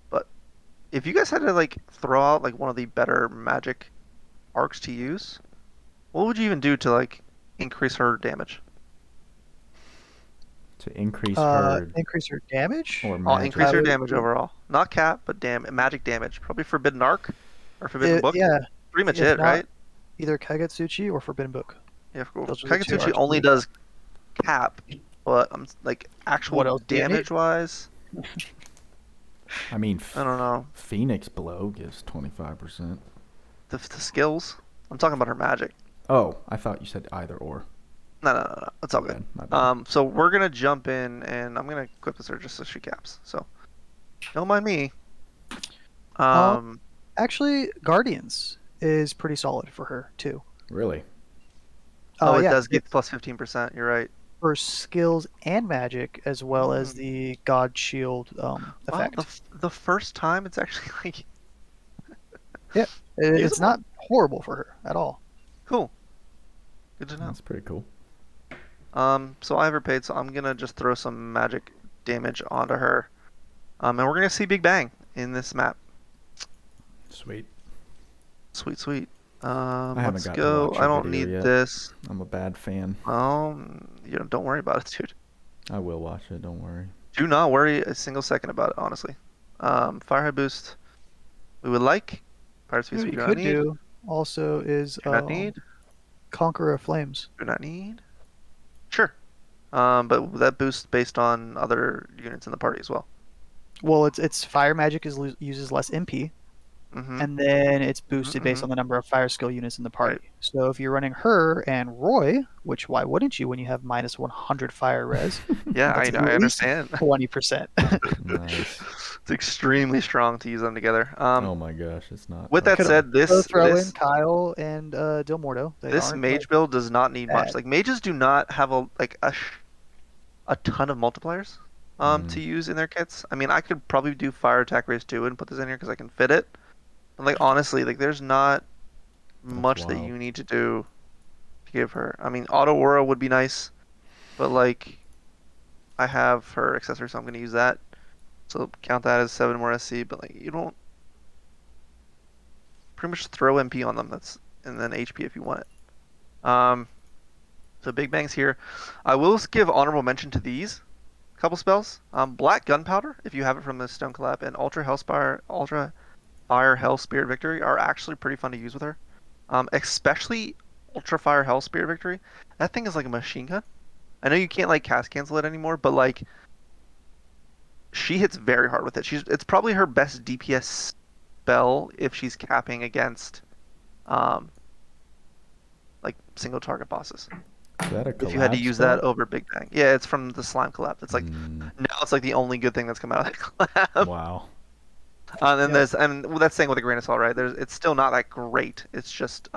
but if you guys had to like throw out like one of the better magic arcs to use, what would you even do to like increase her damage? To increase her Increase her damage. or I'll magic. increase I her would, damage overall. Not cap, but magic damage. Probably Forbidden Arc or Forbidden Book. yeah. Pretty much If it, not, right? either Kagetsuchi or Forbidden Book. Yeah, cool. Those are the two Kagetsuchi arcs. only does cap, but I'm like actual What else do you need? damage wise, I mean, I don't know. Phoenix Blow gives 25%. The skills. I'm talking about her magic. Oh, I thought you said either or. No. It's all My good. bad, my bad. So we're gonna jump in, and I'm gonna equip this her just so she caps. So don't mind me. Actually, Guardians is pretty solid for her too. Really? It Yeah, does get plus 15%. You're right. for skills and magic, as well as the God Shield effect. Well, the first time it's actually like It's usable. not horrible for her at all. Cool. Good to know. That's pretty cool. So I have her paid, so I'm gonna just throw some magic damage onto her. And we're gonna see Big Bang in this map. Sweet. Sweet. I haven't Let's got to go. watch I your don't video need yet. this. I'm a bad fan. Don't worry about it, dude. I will watch it, don't worry. Do not worry a single second about it, honestly. Firehead boost. We would like. Fire speed. What We you do not could need. do also is Do not need. Conqueror of Flames. Do not need. Sure. But that boosts based on other units in the party as well. Well, it's fire magic uses less MP, Mm-hmm. and then it's boosted based on the number of fire skill units in the party. So if you're running her and Roy, which why wouldn't you when you have minus 100 fire res? Yeah, That's I at least understand. 20%. Nice. It's extremely strong to use them together. Oh my gosh, it's not. With that okay. said, So throw this in Kyle and Dilmordo. They this aren't, mage build does not need much. bad. Like mages do not have a ton of multipliers to use in their kits. I mean, I could probably do fire attack raise 2 and put this in here because I can fit it. But like honestly, like there's not much that wild. you need to do to give her. I mean, auto aura would be nice, but like I have her accessory, so I'm gonna use that. So count that as 7 more SC. But like you don't pretty much throw MP on them. And then HP if you want it. So Big Bang's here. I will give honorable mention to these couple spells. Black Gunpowder, if you have it from the Stone Collab, and Ultra Fire Hell Spirit Victory are actually pretty fun to use with her. Especially Ultra Fire Hell Spirit Victory. That thing is like a machine gun. I know you can't like cast cancel it anymore, but like she hits very hard with it. It's probably her best DPS spell if she's capping against like single target bosses. Is that a If you had to collab use spell? that over Big Bang. Yeah, it's from the Slime collab. It's like now it's like the only good thing that's come out of that collab. Wow. And that's saying with a grain of salt, right? It's still not that great. It's just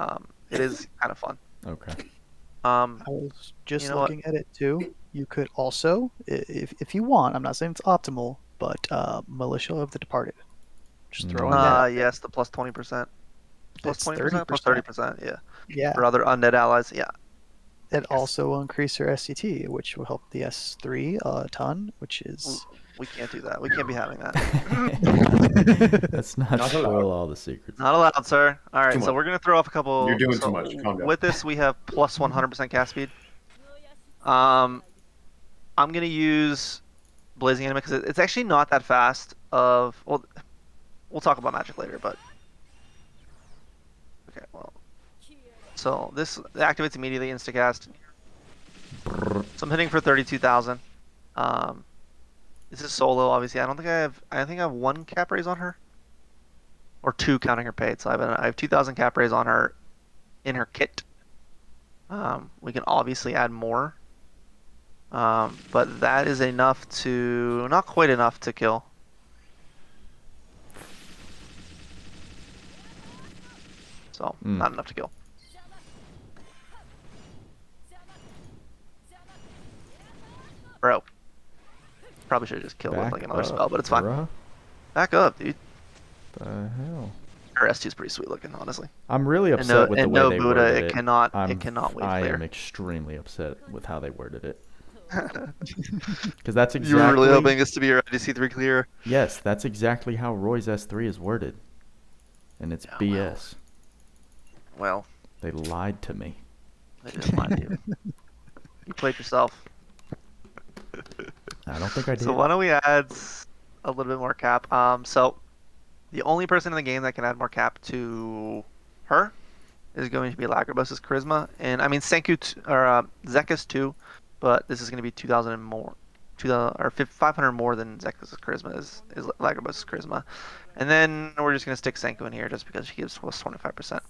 it is kind of fun. Okay. I was just You know looking at it too. You could also, if you want, I'm not saying it's optimal, but Militia of the Departed. Just throwing that. Yes, the plus 20%. Plus It's 20%, plus 30%, yeah. Yeah. For other undead allies, yeah. It also will increase your SCT, which will help the S3 a ton, which is. We can't do that. We can't be having that. Let's not Not spoil allowed. all the secrets. Not allowed, sir. All right, Too so much. we're gonna throw off a couple. You're doing so too much. Calm down. With this, we have plus 100% cast speed. I'm gonna use Blazing Enemy because it's actually not that fast. Well, we'll talk about magic later, but okay. Well, So this activates immediately, instacast. Brrr. So I'm hitting for 32,000. Um, this is solo, obviously. I don't think I have. I think I have 1 cap raise on her, or 2 counting her paid. So I have 2,000 cap raise on her in her kit. We can obviously add more, but that is enough to not quite enough to kill. So not enough to kill. Bro. Probably should have just killed with like another spell, but it's fine. Bruh. Back up, dude. The hell? Her S2 is pretty sweet looking, honestly. I'm really upset with the way they Buddha, worded it it. cannot wave I clear. am extremely upset with how they worded it. Because that's You were exactly. really hoping this to be your IDC3 clear. Yes, that's exactly how Roy's S3 is worded. And it's BS. Well, They lied to me. they didn't lie to you. You played yourself. I don't think I did. So why don't we add a little bit more cap? So the only person in the game that can add more cap to her is going to be Lagarbus's Charisma, and I mean Senku or Zekus too, but this is going to be 2,000 and more, 2,000 or 500 more than Zekus's Charisma is Lagarbus's Charisma, and then we're just going to stick Senku in here just because she gives plus 25%.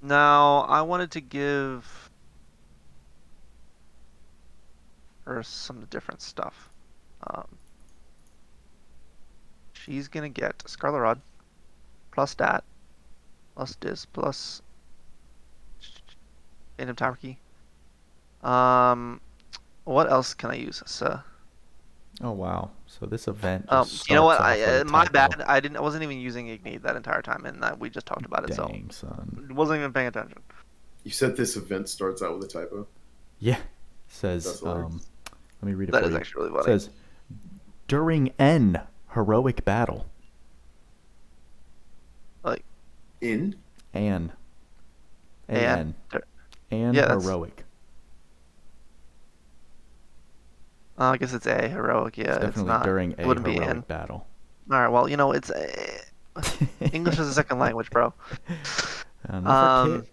Now I wanted to give her some different stuff. She's gonna get Scarlet Rod, plus stat, plus Diz, plus Phantom Tower Key. What else can I use? So, Oh wow! So this event. Just you know what? starts off with a My typo. bad. I wasn't even using Ignite that entire time, and we just talked about it. Dang, son. So wasn't even paying attention. You said this event starts out with a typo. Yeah. Says. That's hilarious. Let me read it That for is you. actually really It funny. says, during an heroic battle. Like In? An. And And yeah, that's- heroic. I guess it's a heroic. Yeah, It's it's definitely not. during It a wouldn't be heroic in. battle. All right. Well, you know, it's English is a second language, bro. Not for Kit.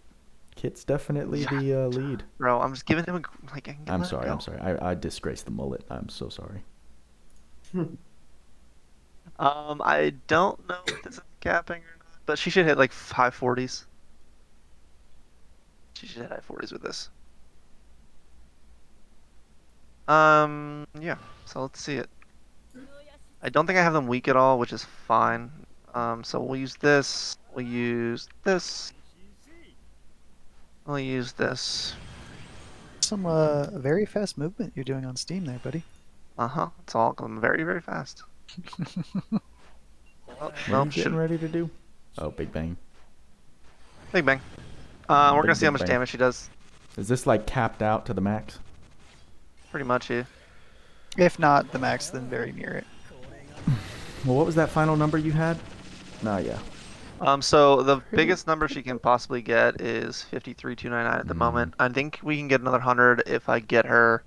Kit's definitely the lead. Bro, I'm just giving him a like. I'm sorry. I disgraced the mullet. I'm so sorry. I don't know if this is capping or not, but she should hit like high 40s. She should hit high 40s with this. Yeah. So let's see it. I don't think I have them weak at all, which is fine. So we'll use this. We'll use this. We'll use this. Some very fast movement you're doing on Steam there, buddy. It's all going very, very fast. Oh, What no, are you getting ready to do? Oh, Big Bang. Big Bang. We're Big gonna see how much bang. damage she does. Is this like capped out to the max? Pretty much, yeah. If not the max, then very near it. Well, what was that final number you had? Nah, yeah. So the biggest number she can possibly get is 53,299 at the moment. I think we can get another 100 if I get her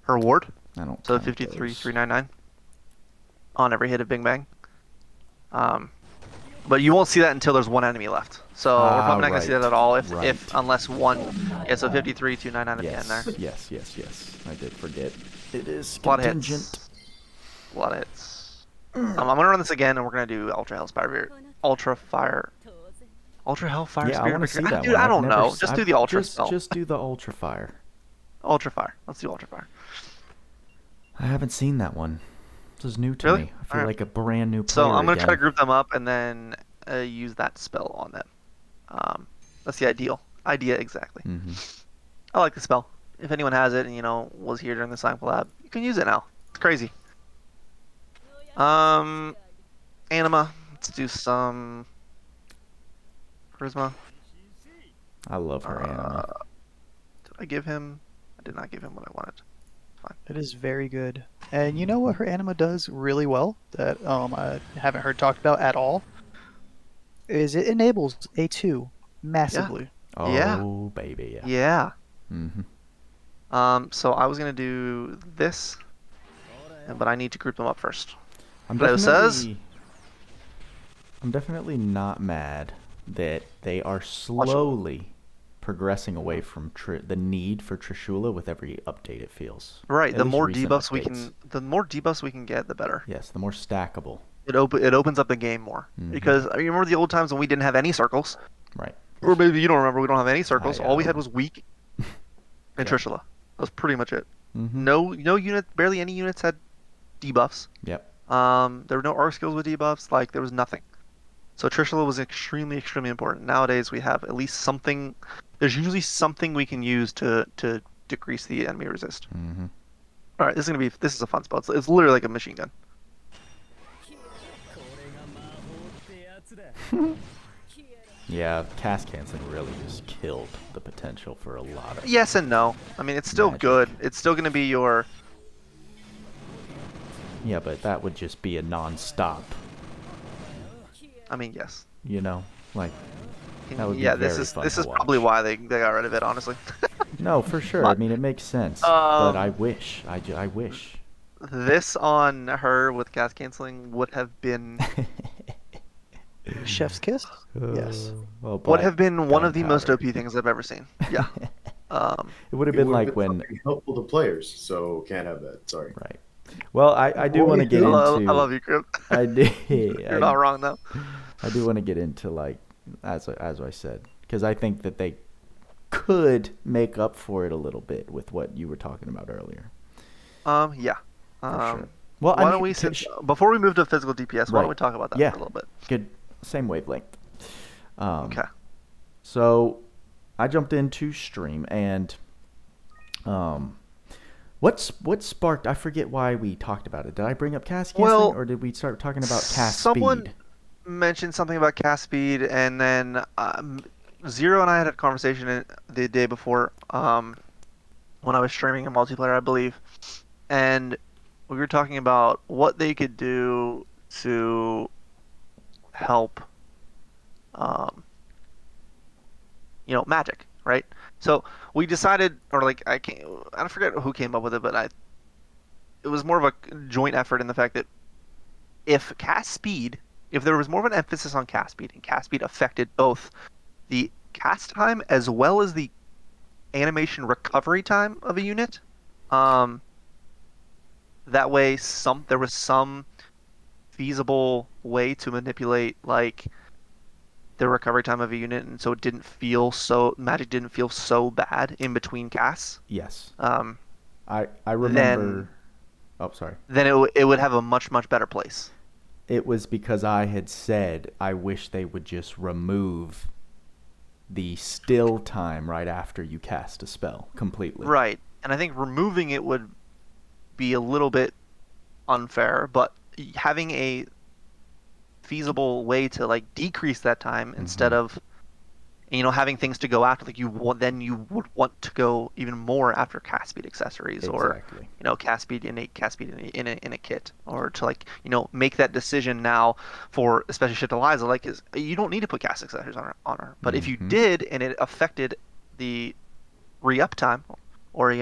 ward. I don't. So count 53,399 on every hit of Bing Bang. But you won't see that until there's one enemy left. So we're probably not gonna see that at all if unless one. Yeah, so 53,299 at the end there. Yes. I did forget. It is A lot of contingent. hits. A lot of hits. I'm gonna run this again, and we're gonna do Ultra Hellfire, Ultra Hellfire Yeah, I Spirit. want to see that Dude, one. I I've don't never know. s- Just I've do the Ultra spell. Just do the Ultra Fire. Ultra Fire. Let's do Ultra Fire. I haven't seen that one. This is new to Really? me. I feel Alright. like a brand new player So I'm gonna try to again. group them up and then use that spell on them. That's the idea exactly. Mhm. I like the spell. If anyone has it and was here during the Sign collab, you can use it now. It's crazy. Anima. Let's do some Charisma. I love her anima. Did I give him? I did not give him what I wanted. It is very good. And you know what her anima does really well that I haven't heard talked about at all? Is it enables A2 massively. Oh, yeah. baby, yeah. Yeah. Mhm. So I was gonna do this, but I need to group them up first. I'm Hello, sirs. I'm definitely not mad that they are slowly progressing away from the need for Trishula with every update. It feels Right. At The least more recent debuffs updates. the more debuffs we can get, the better. Yes, the more stackable. It opens up the game more. Mhm. Because I remember the old times when we didn't have any circles, Right. or maybe you don't remember. We don't have any circles. I, All we had um, was weak and Yeah. Trishula. That was pretty much it. Mhm. No unit, barely any units had debuffs. Yep. There were no arc skills with debuffs. Like there was nothing. So Trishula was extremely, extremely important. Nowadays we have at least something. There's usually something we can use to decrease the enemy resist. Mhm. All right, this is a fun spot. It's literally like a machine gun. Yeah, cast canceling really just killed the potential for a lot of. Yes and no. I mean, it's still Magic. good. It's still going to be your. Yeah, but that would just be a non-stop. I mean, yes. You know, like that would be Yeah, very this fun is to probably watch. why they got rid of it. Honestly. No, for sure. I mean, it makes sense. But I wish. I wish. This on her with cast canceling would have been Chef's kiss. Yes. Well, would have been one of the most gunpowder. OP things I've ever seen. Yeah. It would have It been would've like been when. something helpful to players, so can't have that. Sorry. Right. Well, I do want to get I into. love you, Krypt. I did. You're not wrong though. I do want to get into like as I said, because I think that they could make up for it a little bit with what you were talking about earlier. Yeah. For sure. Well, Why I don't mean, we before we move to physical DPS, why don't Right. we talk about that Yeah. for a little bit? good, same wavelength. Okay. So I jumped into stream and what sparked? I forget why we talked about it. Did I bring up cast canceling, Well, or did we start talking about cast someone speed? mentioned something about cast speed, and then Zero and I had a conversation the day before when I was streaming a multiplayer, I believe, and we were talking about what they could do to help, magic, right? So we decided, or like I don't forget who came up with it, but it was more of a joint effort in the fact that if there was more of an emphasis on cast speed, and cast speed affected both the cast time as well as the animation recovery time of a unit, that way there was some feasible way to manipulate like the recovery time of a unit, and so magic didn't feel so bad in between casts. Yes. Um, I remember. Oh, sorry. then it would have a much much better place. It was because I had said I wish they would just remove the still time right after you cast a spell completely. Right, and I think removing it would be a little bit unfair, but having a feasible way to like decrease that time instead of having things to go after, like you would want to go even more after cast speed accessories Exactly. or cast speed in a kit, or to make that decision now for especially shit Eliza, like is you don't need to put cast accessories on her, but if you did and it affected the re-up time, or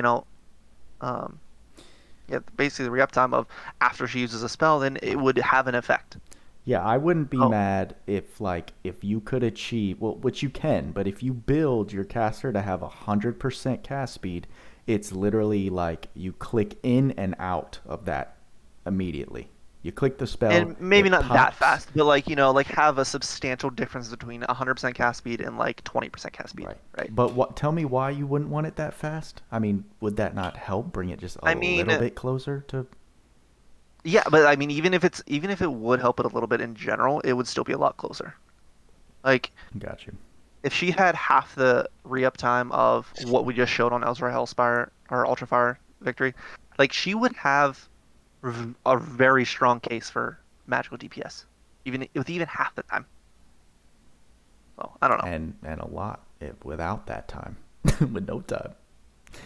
basically the re-up time of after she uses a spell, then it would have an effect. Yeah, I wouldn't be Oh. mad if you could achieve, well, which you can, but if you build your caster to have 100% cast speed, it's literally like you click in and out of that immediately. You click the spell, And maybe it not that pops. fast, but like have a substantial difference between 100% cast speed and like 20% cast speed, right? But tell me why you wouldn't want it that fast? I mean, would that not help bring it just a little bit closer to? Yeah, but I mean, even if it would help it a little bit in general, it would still be a lot closer. Like, Got you. if she had half the re-up time of what we just showed on Elzra Hellspire or Ultrafire Victory, like she would have a very strong case for magical DPS, even half the time. So I don't know. And a lot without that time, with no time.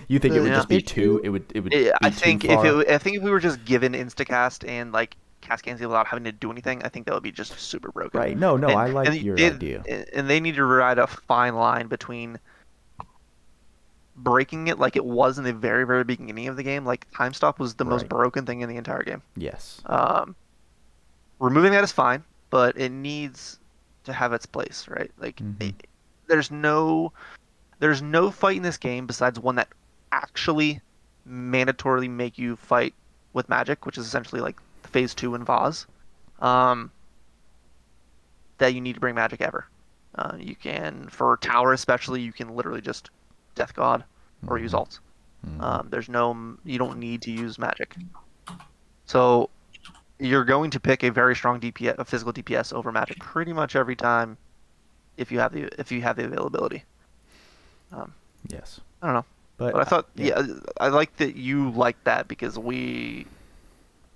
You think it would just be too? It would be I too think far? if we were just given instacast and like cast cancel without having to do anything, I think that would be just super broken. Right. No, And- I like and your they- idea. And they need to ride a fine line between breaking it like it was in the very, very beginning of the game. Like time stop was the most Right. broken thing in the entire game. Yes. Removing that is fine. but it needs to have its place, right? Like Mm-hmm. there's no fight in this game besides one that actually mandatorily make you fight with magic, which is essentially like phase 2 in Vaz. Um, that you need to bring magic ever. You can, for tower especially, you can literally just Death God or use Mm-hmm. alt. Mm-hmm. You don't need to use magic. So you're going to pick a very strong DPS, a physical DPS over magic pretty much every time if you have the availability. Um, Yes. I don't know, But but I thought yeah. yeah, I like that you liked that because we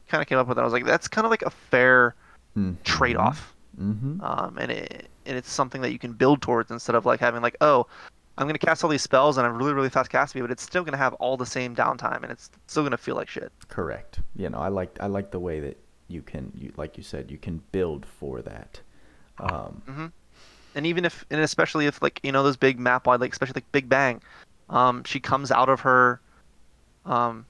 kind of came up with it. I was like, that's kind of like a fair Mm-hmm. trade-off. Mm-hmm. And it's something that you can build towards instead of like having like, oh, I'm gonna cast all these spells and I'm really fast cast speed, but it's still gonna have all the same downtime and it's still gonna feel like shit. Correct. I like the way that like you said, you can build for that. Um, hmm And even if, and especially if like those big map wide, like especially like Big Bang, she comes out of her um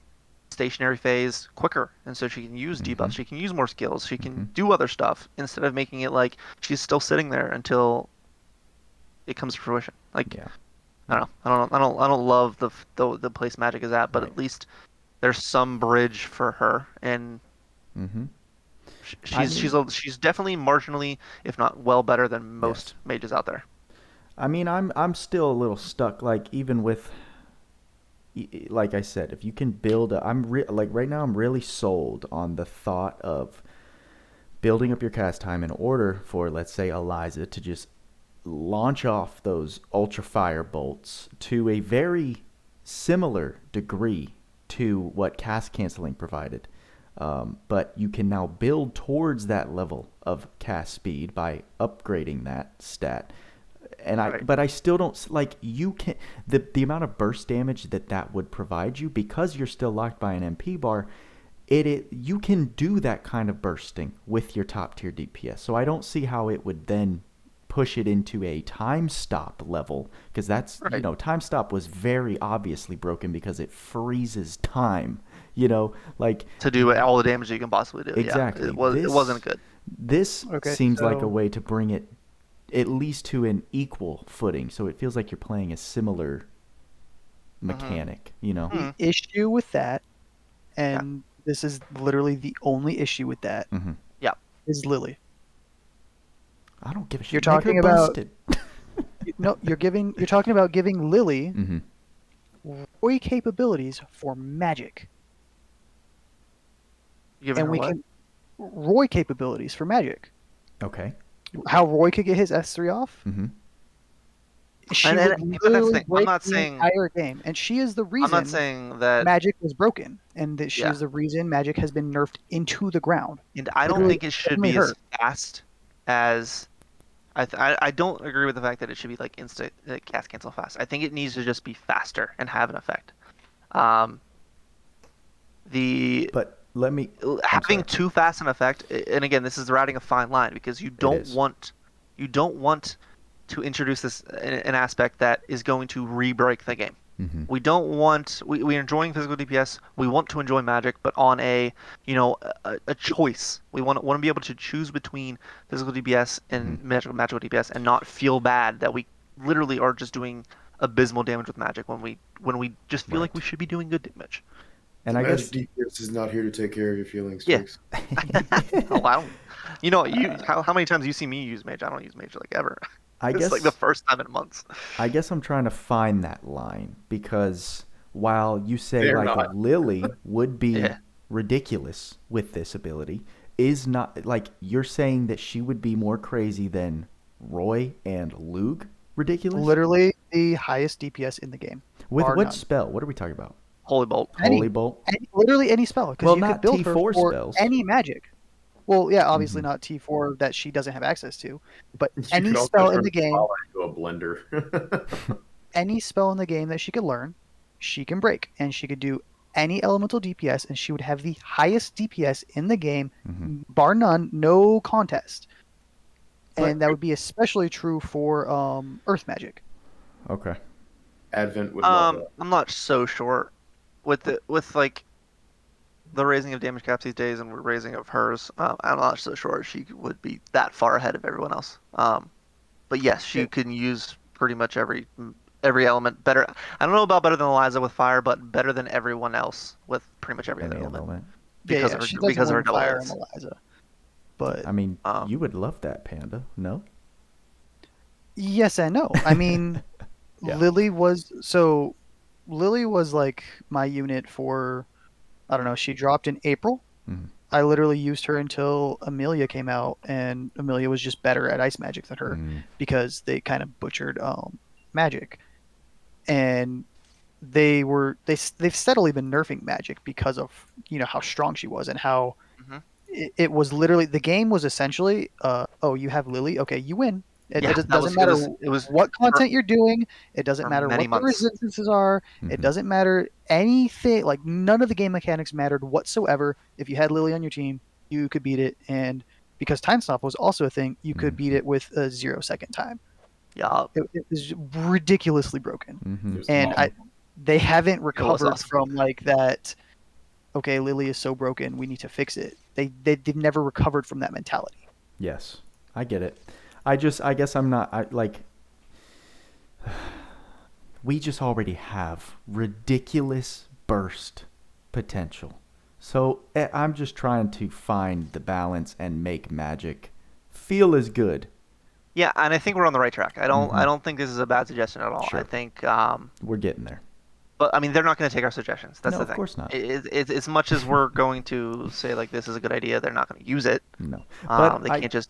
stationary phase quicker, and so she can use mm-hmm. debuffs, she can use more skills, she Mm-hmm. can do other stuff instead of making it like she's still sitting there until it comes to fruition. Like Yeah. I don't know. I don't love the place magic is at, but Right. at least there's some bridge for her, and Mm-hmm. I she's mean, she's definitely marginally, if not well better than yes. most mages out there. I mean, I'm still a little stuck. Like even with, like I said, if you can build, like right now I'm really sold on the thought of building up your cast time in order for, let's say, Eliza to just launch off those ultra fire bolts to a very similar degree to what cast canceling provided. But you can now build towards that level of cast speed by upgrading that stat. Right. But I still don't like you can the amount of burst damage that would provide you because you're still locked by an MP bar. It you can do that kind of bursting with your top tier DPS. So I don't see how it would then push it into a time stop level because that's Right. time stop was very obviously broken because it freezes time. Like To do all the damage you can possibly do. Yeah, exactly it wasn't good. this Okay, seems like a so way to bring it at least to an equal footing. So it feels like you're playing a similar hmm mechanic. the Hmm. issue with that, Yeah. and this is literally the only issue with that, Hmm. Yeah. is Lily. I don't give a You're shit. Make her talking about busted. no, you're talking about giving Lily Hmm. Roy capabilities for magic, You giving and her we what? can Roy capabilities for magic. Okay. How Roy could get his S3 off? Hmm. She would But that's the literally thing. I'm break not the saying entire game, and she is the I'm not reason saying that. magic was broken, and that she Yeah. is the reason magic has been nerfed into the ground. And I don't Literally think it should only be as her. fast as I don't agree with the fact that it should be like instant cast cancel fast. I think it needs to just be faster and have an effect. Um, the But I'm having sorry. too fast an effect, and again, this is routing a fine line because It is. you don't want to introduce this an aspect that is going to re-break the game. Hmm. We don't want we're enjoying physical DPS. We want to enjoy magic, but on a choice. We want to be able to choose between physical DPS Hmm. and magical DPS, and not feel bad that we literally are just doing abysmal damage with magic when we just feel like we Right. should be doing good damage. And The I magic guess. DPS is not here to take care of your feelings, Yeah. Tweacz. Oh, I don't. How many times you see me use mage? I don't use mage like ever. I It's like the guess. first time in months. I guess I'm trying to find that line because while you say They're like not. Lily would be Yeah. ridiculous with this ability, is not like you're saying that she would be more crazy than Roy and Luke ridiculous? Literally the highest DPS in the game, With bar what none. spell? What are we talking about? Holy bolt. Holy Bolt? Literally any spell, because Well, you could not build her T4 for spells. any magic. Well, yeah, obviously Hmm. not T4 that she doesn't have access to, but You any could also spell in turn the game, into a blender. any spell in the game that she could learn, she can break, and she could do any elemental DPS, and she would have the highest DPS in the game, Hmm. bar none, no contest. But- And that would be especially true for Earth magic. Okay. Advent would love that. I'm not so sure with like the raising of damage caps these days and raising of hers, I'm not so sure she would be that far ahead of everyone else. But yes, she can use pretty much every element better. I don't know about better than Eliza with fire, but better than everyone else with pretty much every other Any element element. because of she her doesn't because of her win double fire hits. and Eliza. But I mean, Um, you would love that, Panda. No? yes and no. I mean, Yeah. Lily was like my unit for, I don't know, she dropped in April. Mhm. I literally used her until Amelia came out, and Amelia was just better at ice magic than her Mm. because they kind of butchered magic, and they've steadily been nerfing magic because of how strong she was and how mhm. it was literally the game was essentially oh, you have Lily, okay, you win. Yeah, It that doesn't was it matter was it was what for, content you're doing. It doesn't for matter many what the months. resistances are. It Mhm. doesn't matter anything. Like none of the game mechanics mattered whatsoever. If you had Lily on your team, you could beat it. And because time stop was also a thing, you could beat it with a 0 second time. Yeah, It was ridiculously broken. Mhm. It was And awesome. they haven't it was recovered awesome. from like that. Okay, Lily is so broken, we need to fix it. They've never recovered from that mentality. Yes, I get it. I guess I'm not. We just already have ridiculous burst potential. So I'm just trying to find the balance and make Magic feel as good. Yeah, and I think we're on the right track. I Mhm. don't think this is a bad suggestion at all. I Sure. think We're getting there. but I mean they're not going to take our suggestions. That's No, the of thing. course not. As much as we're going to say like this is a good idea, they're not going to use it. No, but They can't just.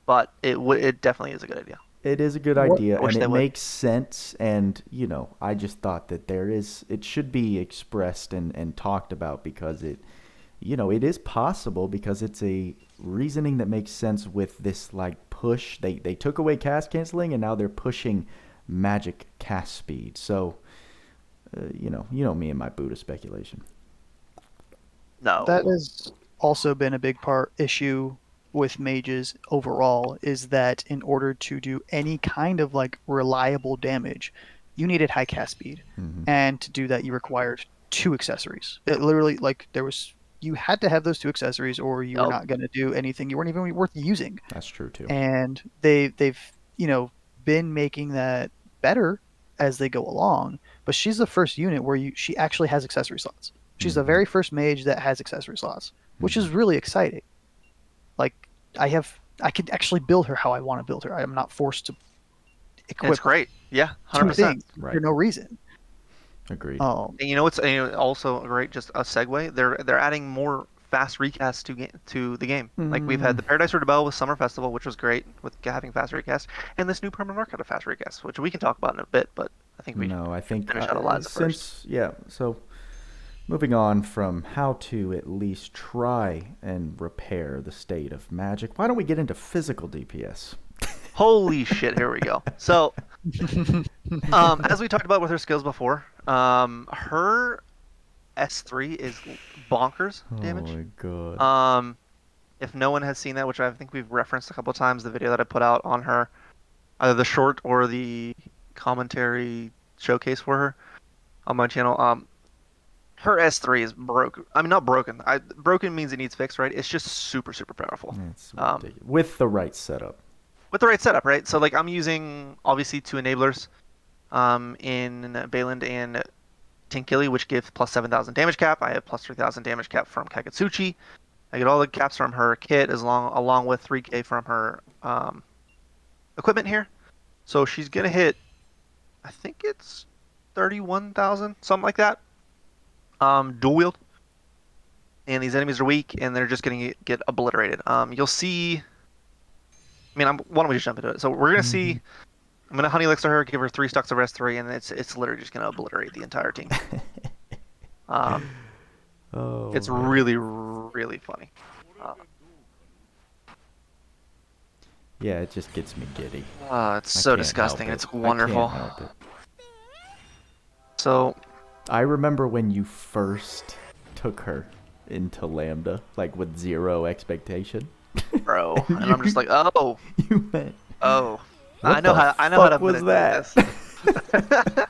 But it definitely is a good idea. it is a good What- idea I wish and they it would. makes sense. And I just thought that it should be expressed and talked about because it is possible because it's a reasoning that makes sense with this like push. They took away cast canceling and now they're pushing magic cast speed. So, me and my Buddha speculation. No. That has also been a big issue with mages overall, is that in order to do any kind of like reliable damage, you needed high cast speed. Mhm. And to do that you required 2 accessories. It literally like you had to have those 2 accessories or you were Yup. not going to do anything. You weren't even worth using. That's true too. And they've been making that better as they go along, but she's the first unit where she actually has accessory slots. She's the Mhm. very first mage that has accessory slots, which is really exciting. Like I could actually build her how I want to build her. I'm not forced to And equip it's great. Yeah, 2 100%. things Right. for no reason. Agreed. And what's also great? Just a segue. They're adding more fast recasts to the game. Like we've had the Paradise Rebel with Summer Festival, which was great with having fast recasts, and this new permanent arc had a fast recast, which we can talk about in a bit. But I think we No, I think finish out Eliza since so moving on from how to at least try and repair the state of magic, why don't we get into physical DPS? Holy shit! Here we go. So, as we talked about with her skills before, her S3 is bonkers damage. Oh my god. If no one has seen that, which I think we've referenced a couple of times, the video that I put out on her, either the short or the commentary showcase for her on my channel, her S3 is broken. I mean, not broken. Broken means it needs fixed, right? It's just super, super powerful. It's ridiculous. With the right setup. With the right setup, right? So, like, I'm using, obviously, 2 enablers in Bayland and Tinkili, which give plus 7,000 damage cap. I have plus 3,000 damage cap from Kakatsuchi. I get all the caps from her kit along with 3k from her equipment here. So she's going to hit, I think it's 31,000, something like that. Dual wield. And these enemies are weak, and they're just going to get obliterated. You'll see... I mean, why don't we just jump into it? So we're going to see... I'm going to Honey Elixir her, give her 3 stocks of S3, and it's literally just going to obliterate the entire team. It's man. really, really funny. Yeah, it just gets me giddy. It's I so can't disgusting. help It's it. I wonderful. can't help it. So, I remember when you first took her into Lambda, like with 0 expectation. bro, and I'm just like, oh, You went. oh. What I know the how to fuck was manipulate that?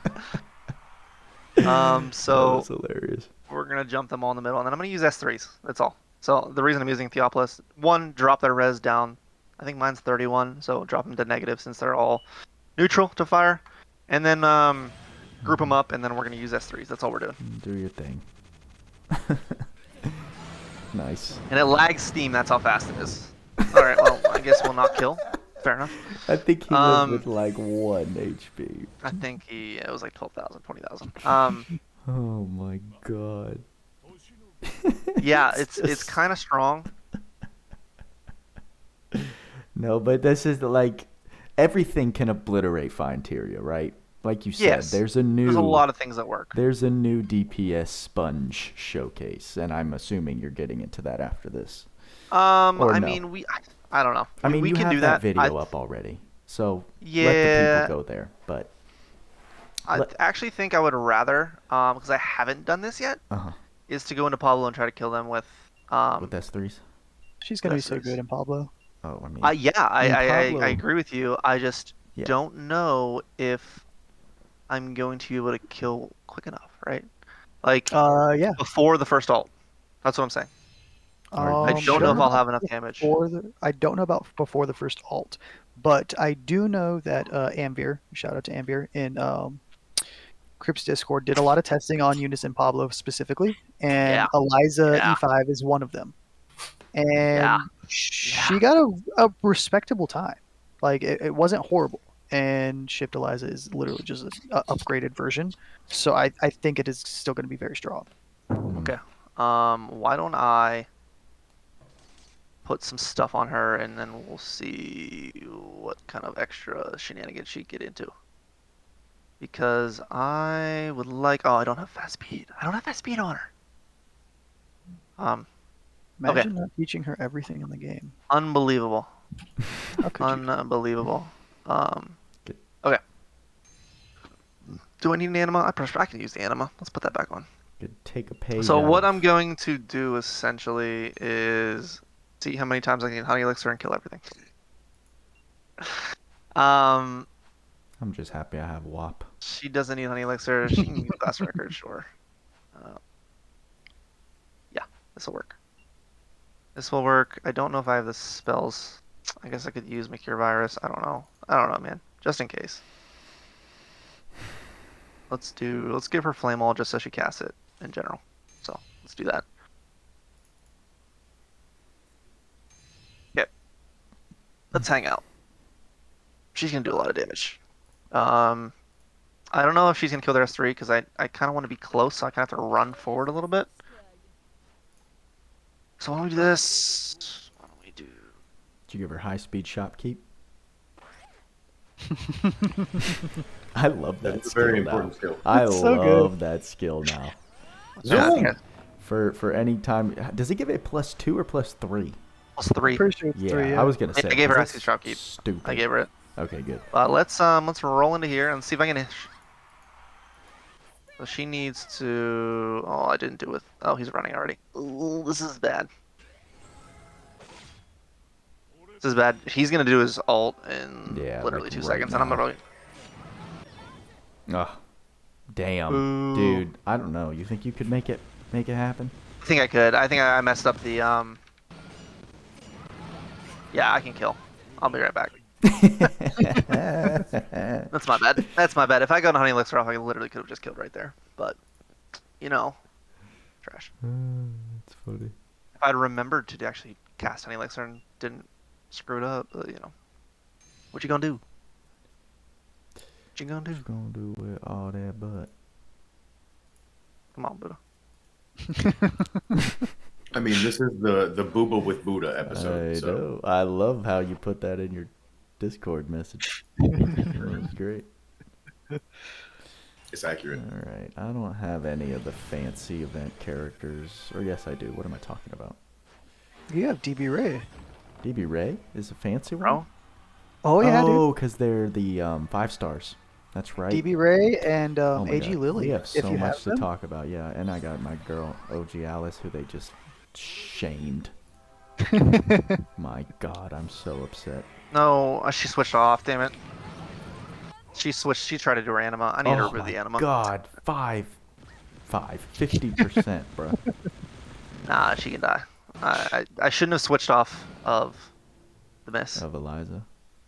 this. That So was hilarious. we're gonna jump them all in the middle, and then I'm gonna use S3s. That's all. So the reason I'm using Theopolis, one, drop their res down. I think mine's 31, so drop them to negative since they're all neutral to fire, and then group them up, and then we're gonna use S3s. That's all we're doing. Do your thing. Nice. And it lags Steam. That's how fast it is. All right. Well, I guess we'll not kill. Fair enough. I think he was with like 1 HP. I think it was like 12,000, 20,000. Oh my god. Yeah, it's kind of strong. No, but this is like everything can obliterate Finteria, right? Like you said, Yes. there's a lot of things that work. There's a new DPS sponge showcase, and I'm assuming you're getting into that after this. I no? mean, I don't know. I mean, we you can have do that that. video up already, so let the Yeah. people go there. But I actually think I would rather, because I haven't done this yet, is to go into Pablo and try to kill them with S3s. She's gonna be so S3s. good in Pablo. Oh, I mean, I Pablo- agree with you. I just Yeah. don't know if I'm going to be able to kill quick enough, right? Like Yeah. before the first ult. That's what I'm saying. Are you I don't know if sure? I'll have enough damage. I don't know about before the first alt, but I do know that Ambir, shout out to Ambir in Krypt's Discord, did a lot of testing on Unison Pablo specifically, and Yeah. Eliza Yeah. E5 is one of them, and Yeah. she got a respectable time. Like it wasn't horrible, and shipped Eliza is literally just an upgraded version, so I think it is still going to be very strong. Okay. Why don't I put some stuff on her, and then we'll see what kind of extra shenanigans she get into. Because I would like. Oh, I don't have fast speed. I don't have fast speed on her. Imagine not teaching her everything in the game. Unbelievable. How could you? Unbelievable. Okay. Do I need an anima? I can use the anima. Let's put that back on. Could take a page. So out what of- I'm going to do essentially is see how many times I can honey elixir and kill everything. I'm just happy I have WAP. She doesn't need honey elixir. She can use glass record, sure. Yeah, this will work. This will work. I don't know if I have the spells. I guess I could use Meteor Virus. I don't know. I don't know, man. Just in case. Let's give her Flame Wall just so she casts it in general. So let's do that. Okay. Let's hang out. She's gonna do a lot of damage. I don't know if she's gonna kill the S3 because I kind of want to be close, so I kind of have to run forward a little bit. So why don't we do this? Why don't we do? Did you give her high speed shopkeep? I love that That's a skill very now. important skill. I It's so love that skill now. Yeah, I think For any time, does it give a +2 or +3? +3. Pretty sure it's Yeah, 3. I was gonna say. I gave her that's icy shopkeep. Stupid. I gave her it. Okay, good. Let's roll into here and see if I can. So she needs to. Oh, I didn't do it. Oh, he's running already. Ooh, this is bad. This is bad. He's gonna do his ult in literally like 2 right seconds, and I'm now. gonna. Ugh. Damn, Ooh. dude. I don't know. You think you could make it happen? I think I could. I think I messed up the. Yeah, I can kill. I'll be right back. That's my bad. That's my bad. If I got a honey elixir off, I literally could have just killed right there. But, trash. That's funny. If I'd remembered to actually cast honey elixir and didn't screw it up, what you gonna do? What you gonna do? What you gonna do with all that butt? Come on, Buddha. I mean, this is the Booba with Buddha episode. I so know. I love how you put that in your Discord message. That was great. it's accurate. All right. I don't have any of the fancy event characters. Or yes, I do. What am I talking about? You have DB Ray. DB Ray is a fancy one? Bro, Oh yeah, Oh, because they're the 5 stars. That's right. dude. DB Ray and Oh my AG God. Lily. We have if so you much have to them. talk about, yeah. And I got my girl, OG Alice, who they just shamed. My God, I'm so upset. no, she switched off. Damn it. She switched. She tried to do her anima. I need to Oh remove my the anima. God, 5 50%, bro. Nah, she can die. I shouldn't have switched off of the miss Of Eliza.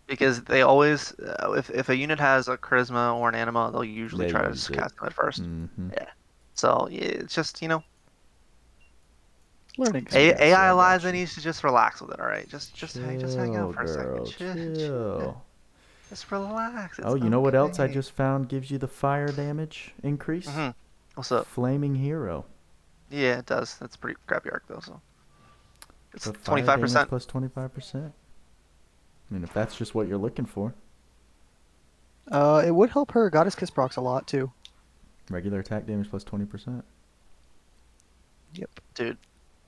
because they always, if a unit has a charisma or an anima, they'll usually They try to use just it. cast them at first. Mm-hmm. Yeah. So yeah, it's just Learning experience. AI I got Eliza you. needs to just relax with it. All right, just hang Chill, out for a second. girl, chill. Just relax. It's Oh, you know what else I okay. just found gives you the fire damage increase? Mm-hmm. What's up? Flaming Hero. Yeah, it does. That's a pretty crappy arc though. So it's For fire damage 25%. plus 25%. I mean, if that's just what you're looking for. It would help her Goddess Kiss procs a lot too. Regular attack damage plus 20%. Yep. Dude.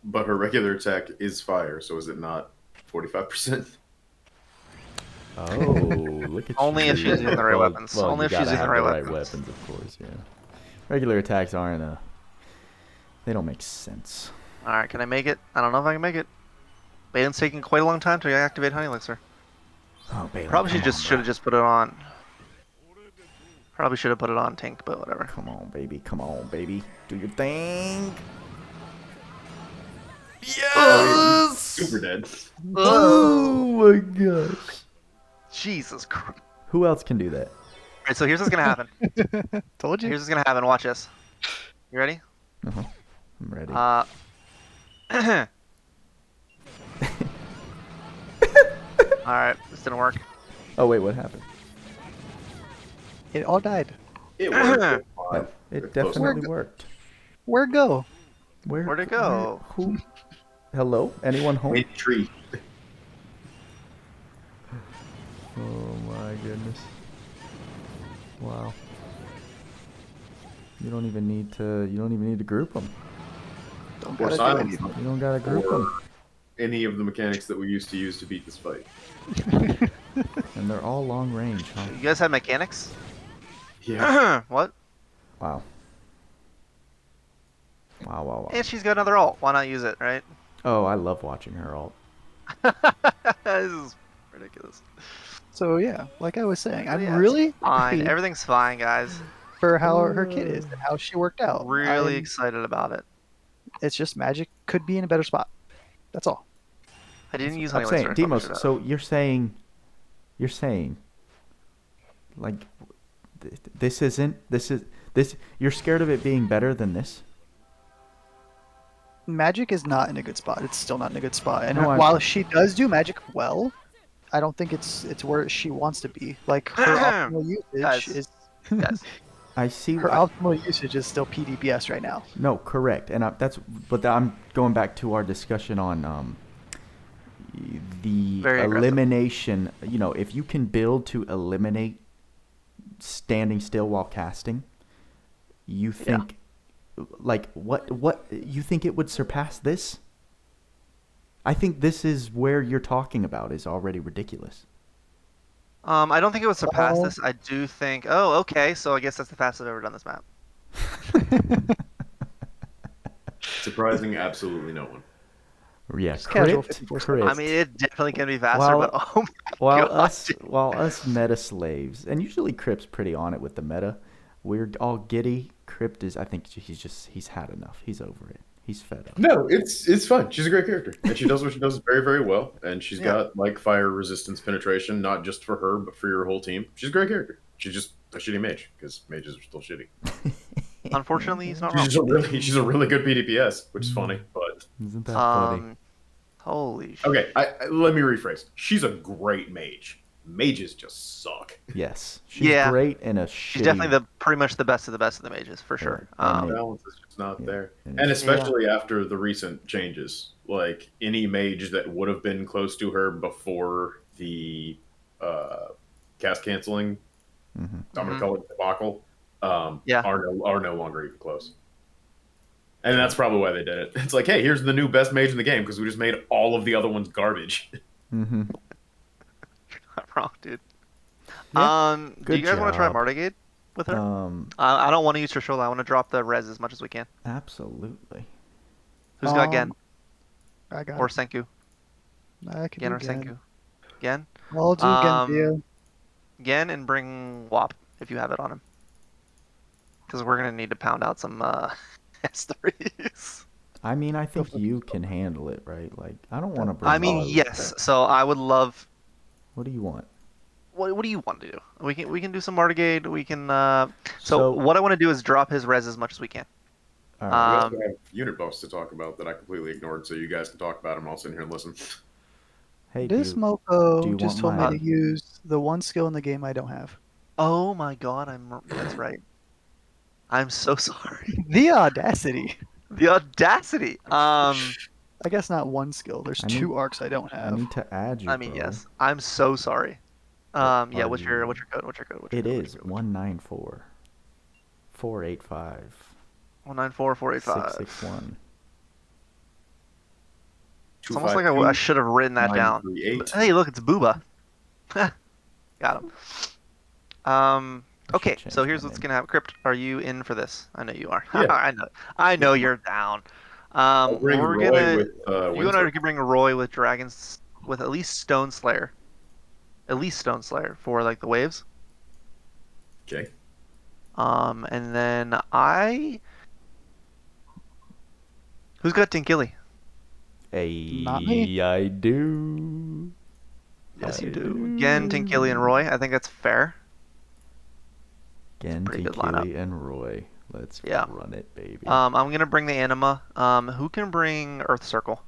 But her regular attack is fire, so is it not 45%? Oh, look at Only you. if she's using the right weapons. Well, Only you if she's gotta using have the right weapons, of course, yeah. Regular attacks aren't they don't make sense. All right, can I make it? I don't know if I can make it. Bane's taking quite a long time to activate Honey Elixir. Oh, Bailey, Probably come on, should have just put it on. Probably should have put it on Tink, but whatever. Come on, baby. Come on, baby. Do your thing. Yes! Super dead. Oh my gosh. Jesus Christ. Who else can do that? All right, so here's what's gonna happen. Told you. Here's what's gonna happen. Watch this. You ready? Uh-huh. I'm ready. All right, this didn't work. Oh, wait, what happened? It all died. It worked. Fine. No, it It's close definitely enough. worked. Where'd it go? Where'd it go? Who? Hello? Anyone home? Made the tree. Oh my goodness. Wow. You don't even need to group them. Don't Or gotta do silence anything. them. You don't gotta group Or them. any of the mechanics that we used to use to beat this fight. And they're all long range, huh? You guys have mechanics? Yeah. What? Wow. Wow, wow, wow. And she's got another ult. Why not use it, right? Oh, I love watching her ult. This is ridiculous. So yeah, like I was saying, I'm Yeah, it's really fine. happy Everything's fine, guys. for how her kid is and how she worked out. Really I'm- excited about it. It's just Magic could be in a better spot. That's all. I didn't use I'm Honey saying, Elixir. I probably Deimos, should have. so you're saying, like, you're scared of it being better than this? Magic is not in a good spot. It's still not in a good spot. And No, while she does do Magic well, I don't think it's where she wants to be. Like her optimal usage Guys. is Guys. I see. her optimal usage is still PDPS right now. No, correct, and I'm going back to our discussion on the Very aggressive. elimination. You know, if you can build to eliminate standing still while casting, you think, like, what you think it would surpass this? I think this is where you're talking about is already ridiculous. I don't think it would surpass Well- this. I do think. Oh, okay. So I guess that's the fastest I've ever done this map. Surprising absolutely no one. Yeah, Just casual Krypt, 54 Krypt. I mean, it definitely can be faster, Well- but oh my While god. us meta slaves, and usually Krypt's pretty on it with the meta, we're all giddy. Krypt is, I think he's had enough. He's over it. He's fed up. No, it's fun. She's a great character, and she does what she does very, very well. And she's Yeah. got like fire resistance penetration, not just for her, but for your whole team. She's a great character. She's just a shitty mage because mages are still shitty. Unfortunately, he's not wrong. She's a really good PDPS, which is funny. But Isn't that funny? Holy shit. okay, let me rephrase. She's a great mage. Mages just suck. Yes, she's Yeah. great in a shitty. She's definitely pretty much the best of the mages for sure. and The balance is just not yeah, there, and and especially after the recent changes. Like any mage that would have been close to her before the cast canceling, I'm gonna call it debacle. Yeah. are no longer even close. And that's probably why they did it. It's like, hey, here's the new best mage in the game because we just made all of the other ones garbage. Mm-hmm. Not wrong, dude. Yeah. Do Good you guys want to try job. Martigate with her? Um, I don't want to use her shoulder. I want to drop the res as much as we can. absolutely. Who's got Gen I got or it. Senku? I can Gen do or Gen. Senku? Gen? I'll do Um, Gen. Gen and bring Wop if you have it on him. because we're gonna need to pound out some S3s. I mean, I think for you can handle it, right? Like, I don't want to bring. I mean, all- yes. So I would love. What do you want? What do you want to do? We can do some Martigade. We can. So So- what I want to do is drop his res as much as we can. All right. We also have unit buffs to talk about that I completely ignored, so you guys can talk about them. I'll sit here and listen. Hey, This do mofo you just want told my- me to use the one skill in the game I don't have. Oh my God, that's right. I'm so sorry. The audacity. The audacity. I guess not one skill. There's I need- 2 arcs I don't I have. need to add you. I mean, bro. yes. I'm so sorry. What Yeah. are What's your you? code? What's your code? It is 194 485 194-485. 661. It's almost like I should have written that down. 938. Hey, look, it's Booba. Got him. I Okay, should change so here's my what's name. gonna happen. Krypt, are you in for this? I know you are. Yeah. I know you're down. I'll bring We're Roy gonna. with You and I can bring Roy with dragons with at least Stone Slayer. At least Stone Slayer for like the waves. Okay. And then who's got Tinkilly? Not me. I do. Yes, you I do. Again, Tinkilly and Roy. I think that's fair. Again, pretty good lineup. Tikili and Roy. Let's Yeah. run it, baby. I'm gonna bring the anima. Who can bring Earth Circle?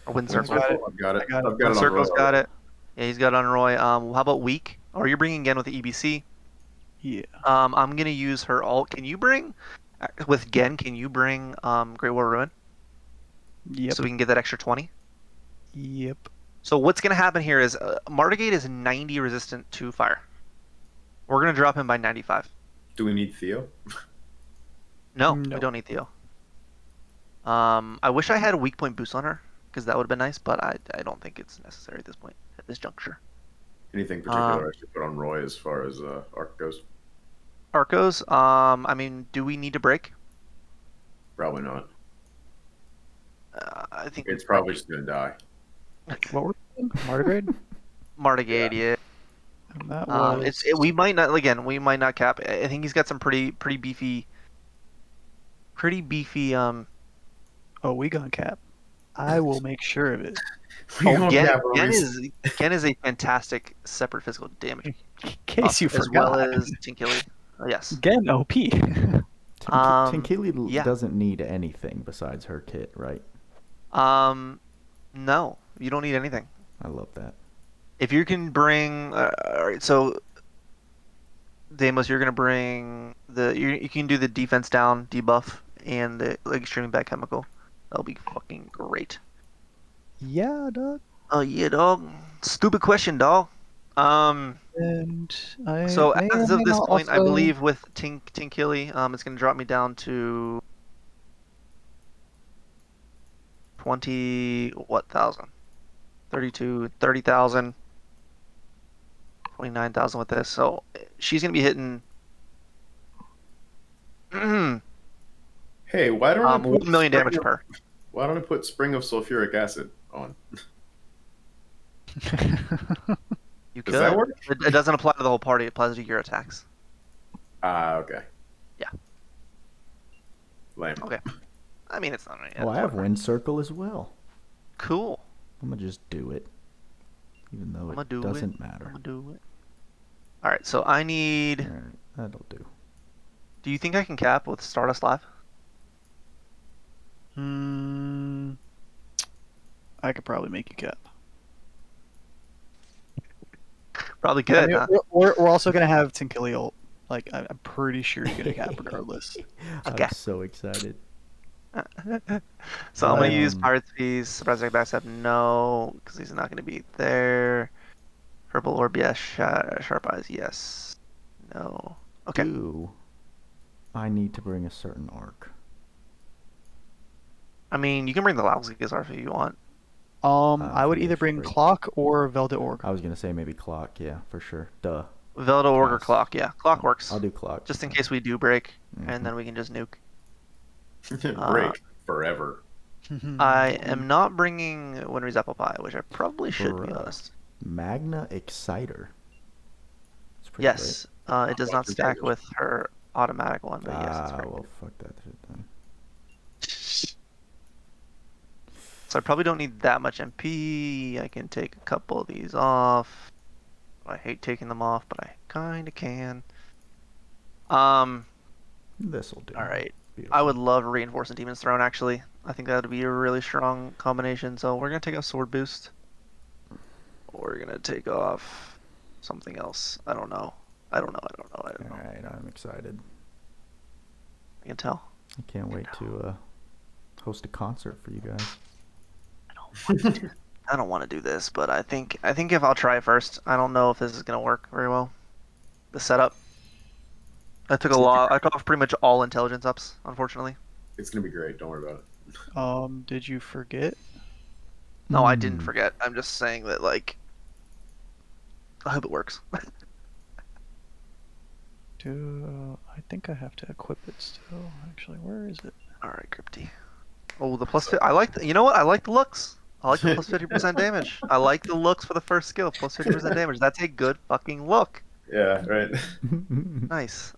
Or Wind Circle? got it. I've got it. I got it. I've got Wind it on Circle's Roy got already. it. Yeah, he's got it on Roy. How about Weak? Or you're bringing again with the EBC. Yeah. I'm gonna use her ult. Can you bring with Gen? Can you bring Great War Ruin Yep. so we can get that extra 20? Yep. So what's gonna happen here is Martigate is 90 resistant to fire. We're gonna drop him by 95. Do we need Theo? No, No. we don't need Theo. I wish I had a weak point boost on her because that would have been nice, but I don't think it's necessary at this point at this juncture. Anything particular I should put on Roy as far as arc goes? Arcos, I mean, do we need to break? Probably not. I think It's probably just gonna die. What were we doing? Martigrade? Martigate, yeah. And that was... We might not we might not cap. I think he's got some pretty beefy. Oh, we gonna cap. I will make sure of it. Gen is a fantastic separate physical damage In case you as forgot. well as Tinkilly. Yes. Gen OP. Tinkili yeah. doesn't need anything besides her kit, right? No, you don't need anything. I love that. If you can bring, all right, so Deimos, you're gonna bring you can do the defense down debuff and the extreme bad chemical. That'll be fucking great. Yeah, dog. Oh yeah, dog. Stupid question, dog. And I So may as or of may this not point, I also- believe with Tinkilly, it's gonna drop me down to 20,000? 30,000, 29,000 with this. So she's gonna be hitting Hey, why don't I put 1 million damage Spring per. of- Why don't I put Spring of Sulfuric Acid on? You Does that could. work? It doesn't apply to the whole party. It applies to your attacks. Ah, okay. Yeah. Lame. Okay. I mean, it's not. Oh, I have Wind Circle as well. Cool. I'm gonna just do it, even though I'ma it do it. doesn't I'm matter. gonna do it. All right. So I need. All right, that'll do. Do you think I can cap with Stardust Live? I could probably make you cap. Probably I good. mean, Huh? we're also gonna have Tinkilly ult. Like I'm pretty sure you're gonna cap regardless. Okay. I'm so excited. So I'm gonna use Um, Pirate's Feast, Surprise Attack Backstab, no, because he's not gonna be there. Purple Orb, yes. Sharp Eyes, yes. No. Okay. Do I need to bring a certain arc? I mean, you can bring the Lousy Arc if you want. I would maybe I either should bring break. Clock or Velvet Org. I was gonna say maybe Clock. Yeah, for sure. Duh. Velda Org or Yes. Clock, yeah. Clock works. I'll do Clock. Just in case we do break, Mhm. and then we can just nuke. Break forever. I am not bringing Winry's Apple Pie, which I probably should, to be Bruh. honest. Magna Exciter. It's pretty Yes, it does not Watch your stack damage. with her automatic one, but yes, it's Well, fuck that shit then. So I probably don't need that much MP. I can take a couple of these off. I hate taking them off, but I kind of can. This'll do. All right. Beautiful. I would love Reinforcing Demon's Throne, actually. I think that would be a really strong combination. So we're going to take off Sword Boost. We're going to take off something else. I don't know. I don't know. Alright, I'm excited. I can tell. I can't wait to host a concert for you guys. I don't want to do this, but I think if I'll try it first, I don't know if this is going to work very well. The setup. I took off pretty much all intelligence ups, unfortunately. It's gonna be great. Don't worry about it. Did you forget? No, I didn't forget. I'm just saying that, like, I hope it works. I think I have to equip it still. Actually, where is it? All right, Krypty. Oh, the plus. I like. You know what? I like the looks. I like the plus 50% damage. I like the looks for the first skill. Plus 50% damage. That's a good fucking look. Yeah, right. Nice.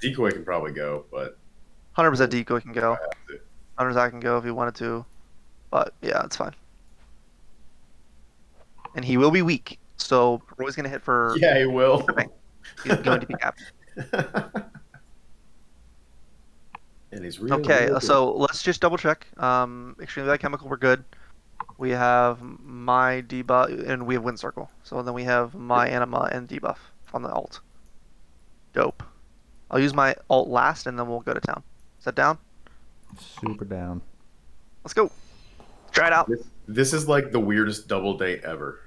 Decoy can probably go, but 100% decoy can go. I have to. 100% can go if he wanted to, but yeah, it's fine. And he will be weak, so Roy's gonna hit for. Yeah, he will. He's going to be capped. And he's really Okay, really so let's just double check. Extremely Light Chemical, we're good. We have my debuff, and we have Wind Circle. So then we have my Anima and debuff on the alt. Dope. I'll use my alt last, and then we'll go to town. Is that down? Super down. Let's go. Try it out. This is like the weirdest double date ever.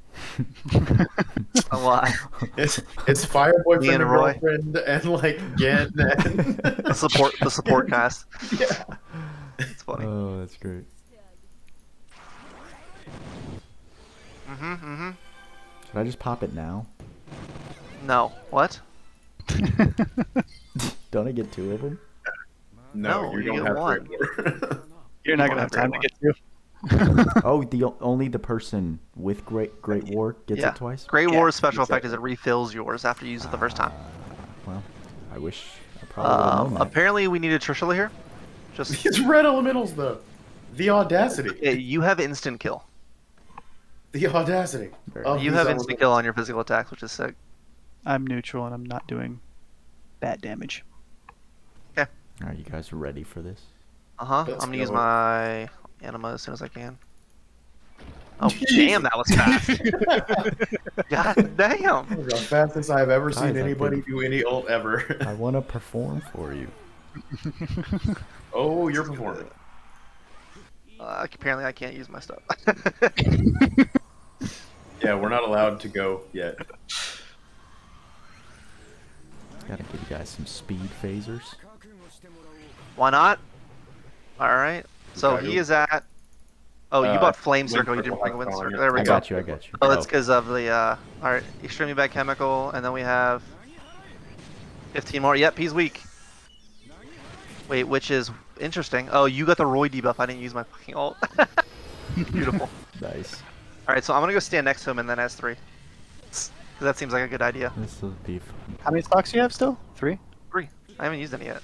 A lot. It's Fire Boyfriend and and Roy. Girlfriend and like Gen and The support cast. yeah. It's funny. Oh, that's great. Should I just pop it now? No. What? Don't I get 2 of them? No, No, you you don't get have one. one. You're not You gonna won't have time to have get to. Oh, only the person with Great War gets Yeah. it twice? Great Yeah, War's special effect is it refills yours after you use it the first time. Well, I wish I probably would have known that. Apparently, we needed Trishula here. Just It's red elementals though. The audacity. you have instant kill. The audacity. of You these have instant elementals. kill on your physical attacks, which is sick. I'm neutral and I'm not doing bad damage. Are you guys ready for this? I'm Let's gonna use go. my Anima as soon as I can. Oh damn, that was fast. God damn. That was the fastest I've ever seen Guys, I anybody could- do any ult ever. I want to perform for you. Oh, you're performing. Apparently, I can't use my stuff. Yeah, we're not allowed to go yet. Gotta give you guys some speed phasers. Why not? All right. So Okay. he is at. Oh, you bought Flame Wind Circle. You Circle, didn't bring I Wind found Circle. it. There we I go. got you, I got you. Oh, that's because of the. All right, Extremely Bad Chemical, and then we have 15 more. Yep, he's weak. Wait, which is interesting. Oh, you got the Roy debuff. I didn't use my fucking ult. Beautiful. Nice. All right, so I'm gonna go stand next to him and then S3. 'Cause that seems like a good idea. This will be fun. How many stocks do you have still? 3? 3. I haven't used any yet.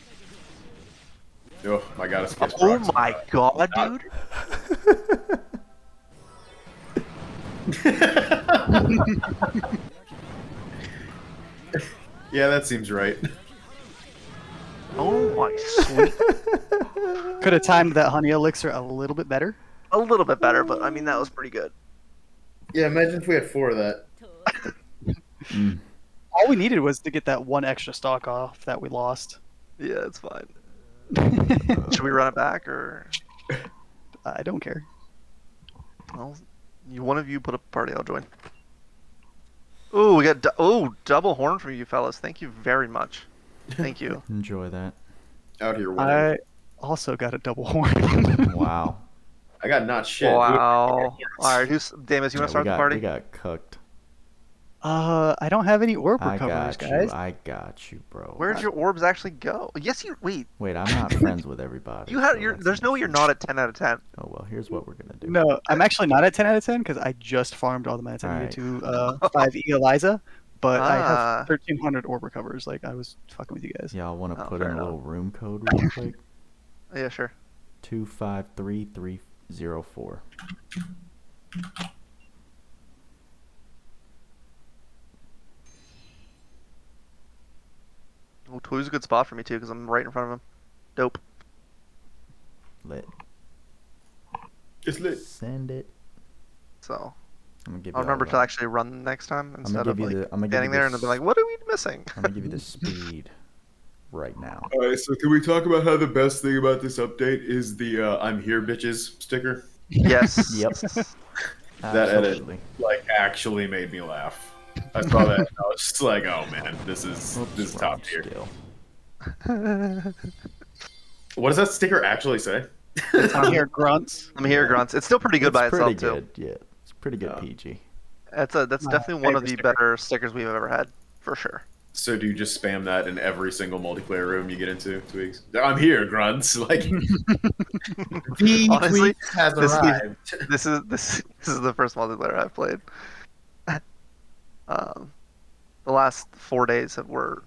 Oh my god, it's against Oh procs. my god, dude. Yeah, that seems right. Oh my sweet. Could have timed that honey elixir a little bit better. A little bit better, but I mean that was pretty good. Yeah, imagine if we had 4 of that. All we needed was to get that one extra stock off that we lost. Yeah, it's fine. Should we run it back or? I don't care. Well, one of you put up a party. I'll join. Ooh, we got double horn from you fellas. Thank you very much. Thank you. Enjoy that. Out here winning. I also got a double horn. Wow. I got not shit. Wow. All right, who's Deimos? You want to start the party? We got cooked. I don't have any orb I recoveries, got guys. you. I got you, bro. Where'd your orbs actually go? Yes, you. Wait. Wait, I'm not friends with everybody. You had so your. that's There's no way you're not at 10 out of 10. Oh well, here's what we're gonna do. No, I'm actually not at 10 out of 10 because I just farmed all the mana I needed to 5E Eliza. but I have Ah. 1,300 orb recovers. Like I was fucking with you guys. Y'all want to Oh, put fair in a enough. little room code real quick? Yeah, sure. 253304. Well, Two's a good spot for me too, because I'm right in front of him. Dope. Lit. It's lit. Send it. So I'm gonna give I'll you. remember to actually run next time instead of give you like the. I'm gonna give standing you there and this. be like, "What are we missing?" I'm gonna give you the speed right now. All right, so can we talk about how the best thing about this update is the "I'm here, bitches" sticker? Yes. Yep. That edit Absolutely. like actually made me laugh. I saw that and I was just like, "Oh man, this is top Wrong tier." skill. What does that sticker actually say? I'm here, grunts. I'm here, grunts. It's still pretty good It's by pretty itself good. Yeah, it's pretty good. Yeah. PG. too. That's My definitely one of favorite the sticker. better stickers we've ever had, for sure. So do you just spam that in every single multiplayer room you get into, Tweacz? I'm here, grunts. Like the Honestly, Tweacz has this is arrived. this is the first multiplayer I've played. The last 4 days were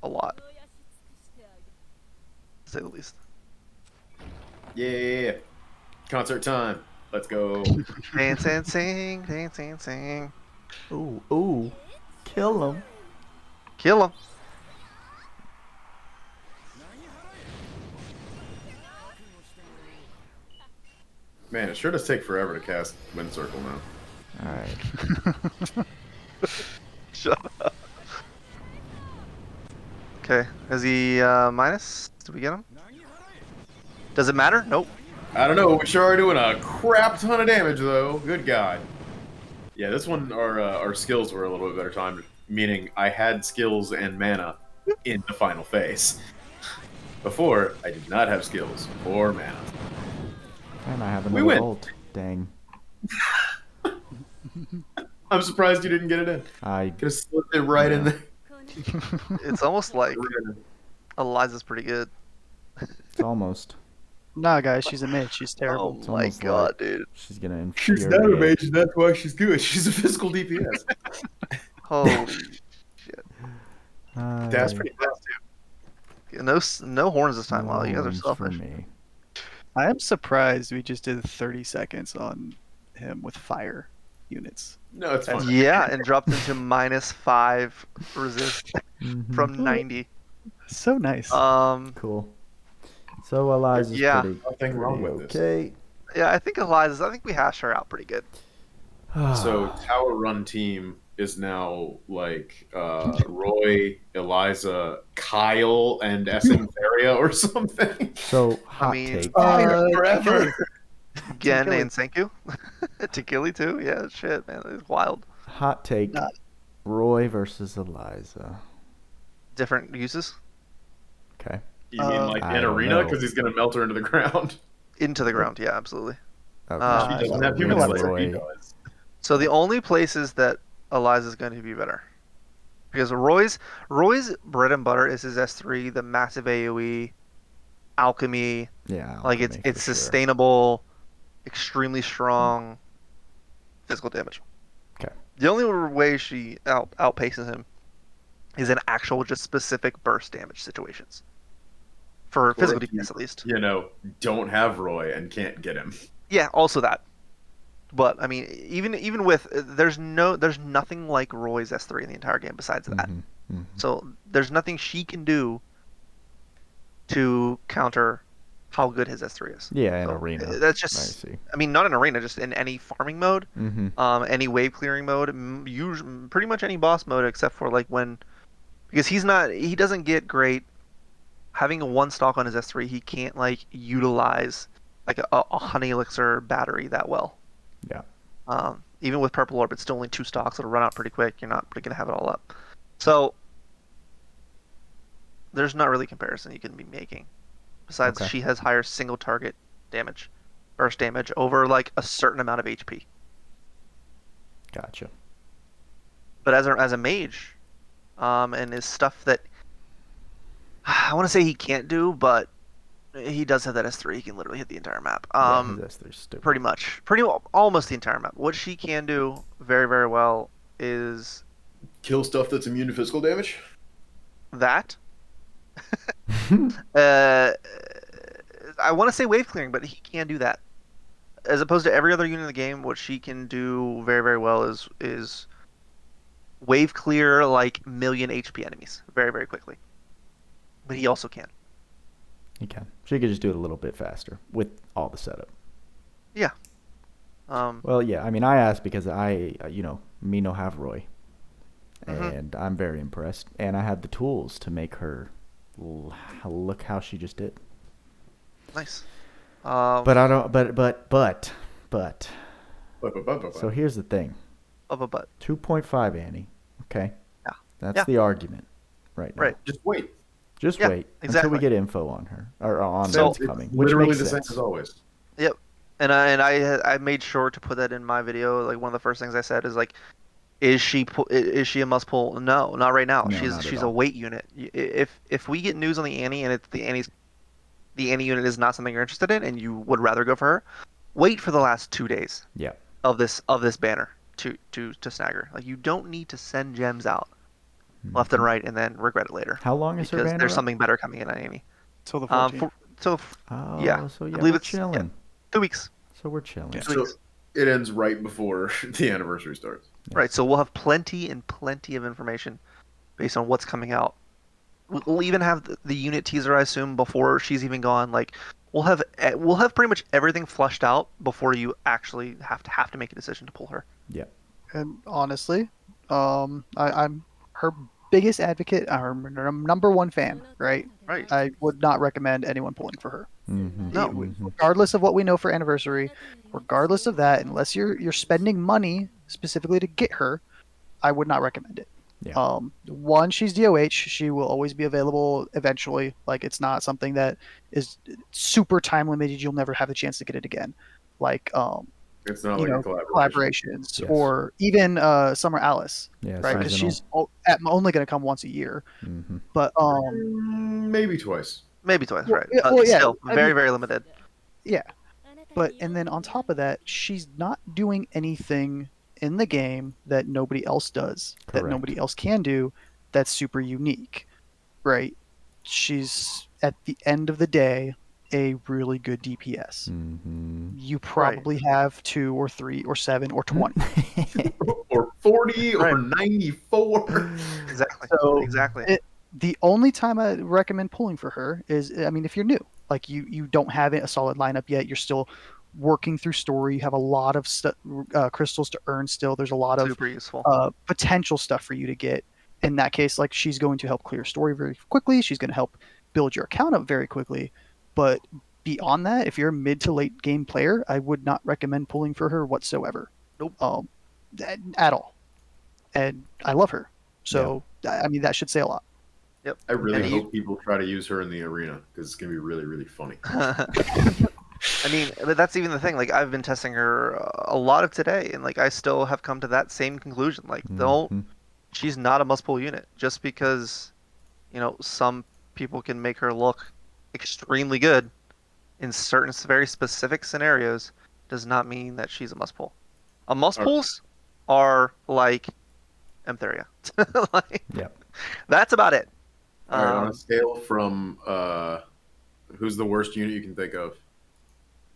a lot, to say the least. Yeah. Concert time. Let's go. Dance and sing, dance and sing. Ooh, ooh, kill him. Kill him. Man, it sure does take forever to cast Wind Circle now. All right. Shut up. Okay, is he minus? Did we get him? Does it matter? Nope. I don't know. We sure are doing a crap ton of damage, though. Good God. Yeah, this one, our skills were a little bit better timed, meaning I had skills and mana in the final phase. Before, I did not have skills or mana. And I have We another win. ult. Dang. I'm surprised you didn't get it in. I Could have slipped it right in Yeah. there. It's almost like Eliza's pretty good. it's almost. Nah, guys, she's a mid. She's Oh terrible. It's my almost god, like- dude. She's gonna She's infuriate. not a mage, and that's why she's good. She's a physical DPS. Holy shit. That's pretty fast, too. No horns this time. Wow, you guys are Horns for selfish. me. I am surprised we just did 30 seconds on him with fire units. No, it's fine. Yeah, and dropped into -5 resist Mhm. from 90. So nice. Cool. So Eliza's Yeah. pretty, Nothing wrong with this. okay. Yeah, I think I think we hashed her out pretty good. So Tower Run team is now like Roy, Eliza, Kyle, and Essenvaria or something. So hot mean, take. Forever. Gen Tequila. and Senku. Tequila too? Yeah, shit, man. It's wild. Hot take. Nah. Roy versus Eliza. Different uses. Okay. You mean like I in don't arena know. because he's gonna melt her into the ground? Into the ground, yeah, absolutely. Okay. She doesn't so have human Roy- slayer. He does. So the only places that Eliza's going to be better. Because Roy's bread and butter is his S3, the massive AoE, alchemy, Yeah. like alchemy it's for sure. sustainable, extremely strong physical damage. Okay. The only way she outpaces him is in actual just specific burst damage situations. For physical if you- defense at least. You know, don't have Roy and can't get him. Yeah, also that. But I mean, even with there's nothing like Roy's S3 in the entire game besides that. Mhm, mhm. So there's nothing she can do to counter how good his S3 is. Yeah, in So, arena. That's I just, see. I mean, not in arena, just in any farming mode, Mm-hmm. any wave clearing mode, usually pretty much any boss mode except for like when, because he doesn't get great having a one stock on his S3. He can't like utilize like a honey elixir battery that well. Yeah. Even with purple orb, it's still only 2 stocks. It'll run out pretty quick. You're not really gonna have it all up. So there's not really comparison you can be making. Besides, Okay. she has higher single target damage, burst damage over like a certain amount of HP. Gotcha. But as a mage, and is stuff that I want to say he can't do, but he does have that S3. He can literally hit the entire map. Yeah, that's their stupid. Pretty much, almost the entire map. What she can do very, very well is Kill stuff that's immune to physical damage. that. Uh, I want to say wave clearing, but he can do that. As opposed to every other unit in the game, what she can do very, very well is wave clear like million HP enemies very, very quickly. But he also can. He can. She could just do it a little bit faster with all the setup. Yeah. Well, yeah. I mean, I asked because me no have Roy, Mhm. and I'm very impressed, and I have the tools to make her look how she just did. Nice. But I don't. But. But. So here's the thing. But 2.5 Annie. Okay. Yeah. That's Yeah. the argument right now. Right. Just wait. Just Yeah, wait until exactly. we get info on her or on So- what's coming, which Literally makes the sense. same as always. Yep. And I made sure to put that in my video. Like one of the first things I said is like, is she a must pull? No, not right now. No, not at She's a all. wait unit. If we get news on the Annie and it's the Annie unit is not something you're interested in and you would rather go for her, wait for the last 2 days Yeah. of this banner to snag her. Like you don't need to send gems out left and right and then regret it later. How long is her Because banner there's up? something better coming in on Annie. Till the 14th. Oh, yeah, So I yeah, believe we're it's yeah, chilling. 2 weeks. So we're chilling. Yeah. So it ends right before the anniversary starts. Right, so we'll have plenty of information based on what's coming out. We'll even have the unit teaser, I assume, before she's even gone. Like, we'll have pretty much everything flushed out before you actually have to make a decision to pull her. Yeah. And honestly, I'm her biggest advocate, her number one fan, right? Right. I would not recommend anyone pulling for her. Mm-hmm. No. Regardless of what we know for anniversary, regardless of that, unless you're spending money specifically to get her, I would not recommend it. Yeah. One, she's DOH. She will always be available eventually. Like it's not something that is super time limited. You'll never have the chance to get it again. Like It's not you like know, a collaboration. collaborations Yes. or even Summer Alice, Yeah. right? Because seasonal. she's only going to come once a year. Mm-hmm. But Maybe twice. Maybe twice, Well, right? yeah, well, yeah, Still, I very, mean- very limited. yeah, but and then on top of that, she's not doing anything in the game that nobody else does, that Correct. nobody else can do, that's super unique, right? She's at the end of the day a really good DPS. Mm-hmm. You probably have 2 or 3 or 7 or 20. Or 40 or Right. 94. Exactly. So, Exactly. The only time I recommend pulling for her is, I mean, if you're new, like you don't have a solid lineup yet, you're still working through story, you have a lot of crystals to earn still. There's a lot of Super useful. potential stuff for you to get. In that case, like she's going to help clear story very quickly. She's going to help build your account up very quickly. But beyond that, if you're a mid to late game player, I would not recommend pulling for her whatsoever. Nope. At all. And I love her. So, I mean, that should say a lot. Yep. I really And you- hope people try to use her in the arena because it's going to be really, really funny. I mean, but that's even the thing. Like, I've been testing her a lot of today, and like, I still have come to that same conclusion. Like, Mhm. she's not a must-pull unit just because, some people can make her look extremely good in certain very specific scenarios. Does not mean that she's a must-pull. A must-pulls are like Emtheria. Like, Yep. that's about it. All right, on a scale from who's the worst unit you can think of?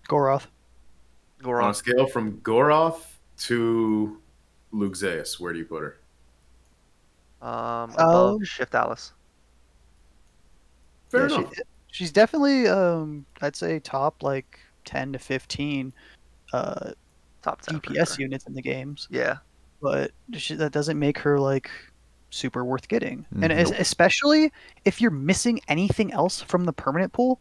Goroth. On a Goron. scale from Goroth to Luxeus, where do you put her? Above Shift Alice. Fair Yeah, enough. she's definitely, I'd say, top like 10 to 15 Top 10 for DPS sure. units in the games. Yeah. But that doesn't make her like super worth getting. And Mhm. especially if you're missing anything else from the permanent pool,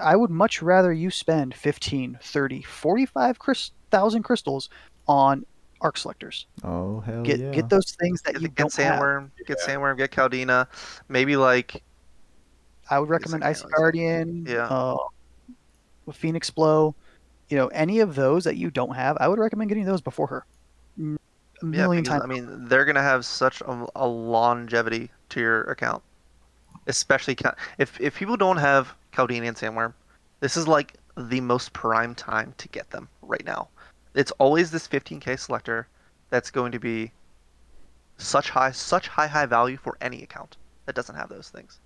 I would much rather you spend 15, 30, 45,000 crystals on arc selectors. Oh hell Get yeah. get those things that you Get don't have. Sandworm, get Sandworm, get Caldina. Maybe like I would recommend I Ice can't Guardian, Yeah. Phoenix Blow, any of those that you don't have. I would recommend getting those before her. A million because, times. I mean, they're gonna have such a longevity to your account, especially if people don't have Caldina and Sandworm. This is like the most prime time to get them right now. It's always this 15k selector that's going to be such high value for any account that doesn't have those things.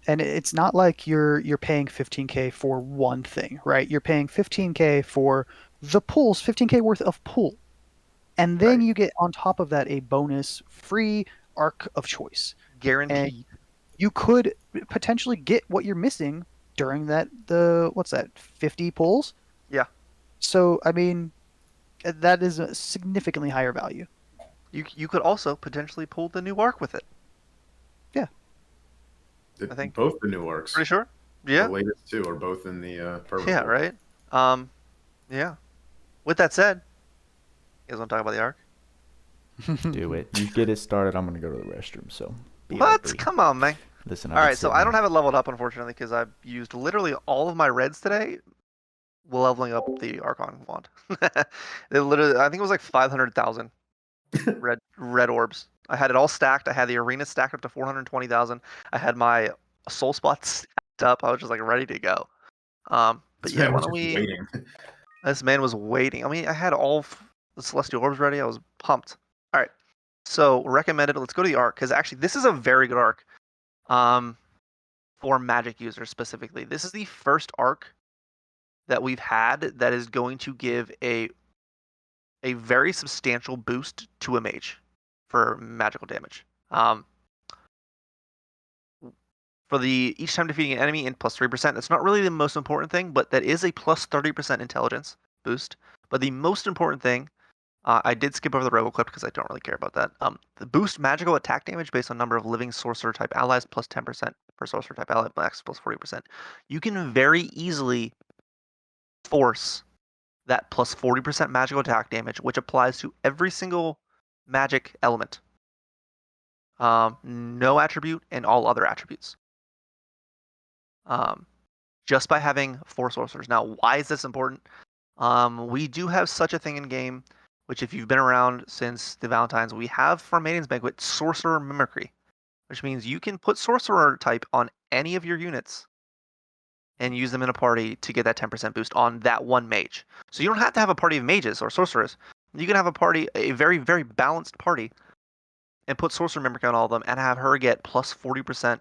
And it's not like you're paying 15K for one thing, right? You're paying 15K for the pools, 15K worth of pool. And then Right. you get on top of that a bonus free arc of choice. And Guaranteed. you could potentially get what you're missing during what's that, 50 pulls? Yeah. So, I mean, that is a significantly higher value. You could also potentially pull the new arc with it. Yeah. I think both the new arcs. pretty sure. Yeah. The latest two are both in the permanent. Yeah, pool. right. Yeah. With that said, you guys want to talk about the arc? Do it. You get it started. I'm gonna go to the restroom. So. What? BRB. Come on, man. Listen. All right, so I don't have it leveled up, unfortunately, because I've used literally all of my reds today, leveling up the Archon wand. It literally, I think it was like 500,000 red orbs. I had it all stacked. I had the arena stacked up to 420,000. I had my soul spots stacked up. I was just like ready to go. But This yeah, man why was don't just we? waiting. This man was waiting. I mean, I had all the celestial orbs ready. I was pumped. All right, so recommended. Let's go to the arc because actually this is a very good arc. For magic users specifically. This is the first arc that we've had that is going to give a very substantial boost to a mage for magical damage. For the each time defeating an enemy in plus 3%, that's not really the most important thing, but that is a plus 30% intelligence boost. But the most important thing, I did skip over the RoboClip because I don't really care about that. The boost magical attack damage based on number of living sorcerer type allies plus 10% for sorcerer type ally, max plus 40%. You can very easily force that plus 40% magical attack damage, which applies to every single magic element. No attribute and all other attributes. Just by having 4 sorcerers. Now, why is this important? We do have such a thing in game, which if you've been around since the Valentines, we have for Maiden's Banquet Sorcerer Mimicry, which means you can put Sorcerer type on any of your units and use them in a party to get that 10% boost on that one mage. So you don't have to have a party of mages or sorcerers. You can have a very, very balanced party, and put Sorcerer Mimicry on all of them and have her get plus 40%,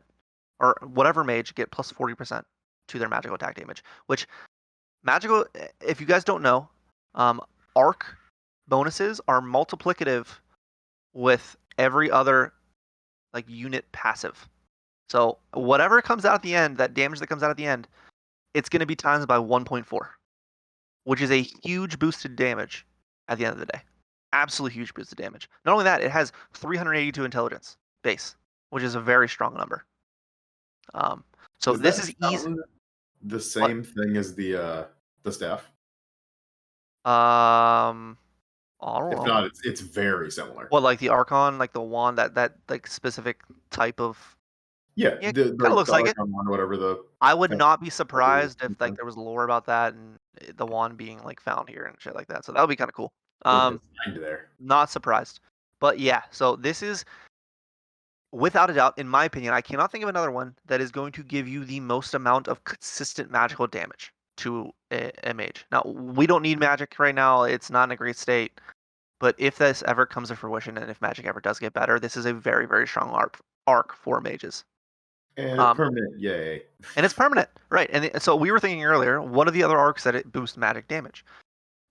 or whatever mage get plus 40% to their magical attack damage, which magical, if you guys don't know, arc bonuses are multiplicative with every other like unit passive. So whatever comes out at the end, that damage that comes out at the end, it's going to be times by 1.4, which is a huge boosted damage at the end of the day. Absolutely huge boosted damage. Not only that, it has 382 intelligence base, which is a very strong number. So this is easy. The same thing as the staff. I don't If know. not, it's very similar. What, like the Archon, like the wand, that like specific type of. Yeah, Yeah, the kinda looks like it. Archon one, whatever the. I would kind not be of surprised if like something. there was lore about that and the wand being like found here and shit like that. So that would be kind of cool. Or designed there. Not surprised. But yeah, so this is without a doubt, in my opinion, I cannot think of another one that is going to give you the most amount of consistent magical damage to a mage. Now, we don't need magic right now. It's not in a great state. But if this ever comes to fruition and if magic ever does get better, this is a very, very strong arc for mages. And it's permanent, yay. And it's permanent, right? And so we were thinking earlier, what are the other arcs that it boosts magic damage?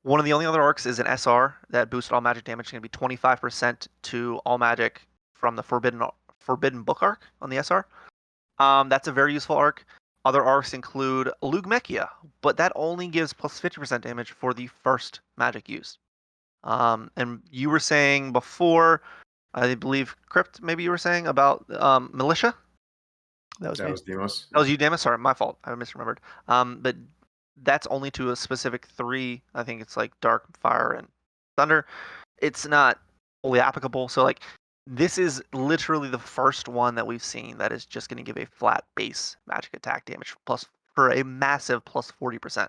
One of the only other arcs is an SR that boosts all magic damage. It's going to be 25% to all magic from the Forbidden Book arc on the SR. That's a very useful arc. Other arcs include Lugmechia, but that only gives plus 50% damage for the first magic used. And you were saying before, I believe Krypt, maybe you were saying about Militia? That was That me. was Deimos. That was you, Deimos? Sorry, my fault. I misremembered. But that's only to a specific 3. I think it's like Dark, Fire, and Thunder. It's not fully applicable. So like, this is literally the first one that we've seen that is just going to give a flat base magic attack damage plus for a massive plus 40%.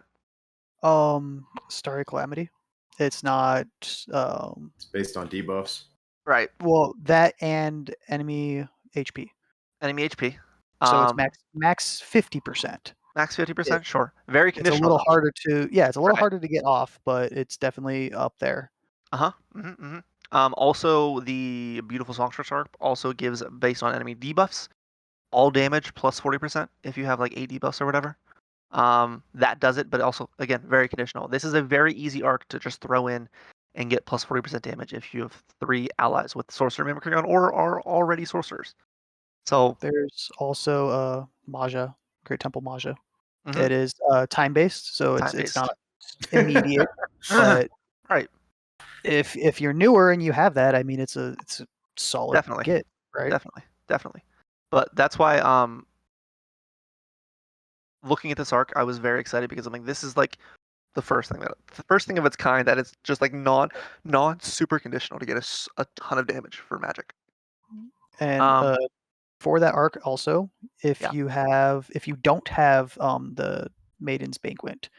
Starry Calamity. It's not. It's based on debuffs. Right. Well, that and enemy HP. Enemy HP. So it's max 50%. Max 50%. Sure. Very It's a conditional. little harder to. Yeah, it's a little Right. harder to get off, but it's definitely up there. Uh-huh. Mm-hmm, mm-hmm. Also, the Beautiful Songstress arc also gives, based on enemy debuffs, all damage plus 40% if you have like 8 debuffs or whatever. That does it, but also, again, very conditional. This is a very easy arc to just throw in and get plus 40% damage if you have 3 allies with Sorcerer Mimicry on or are already sorcerers. So, There's also Maja, Great Temple Maja. mhm, It is time based, so it's time-based. not immediate. But Right, if you're newer and you have that, I mean, it's a solid definitely. get, right? Definitely. But that's why, looking at this arc, I was very excited because I'm like, this is like the first thing of its kind that it's just like non super conditional to get a ton of damage for magic. And Um, for that arc also, yeah, if you don't have the Maiden's Banquet,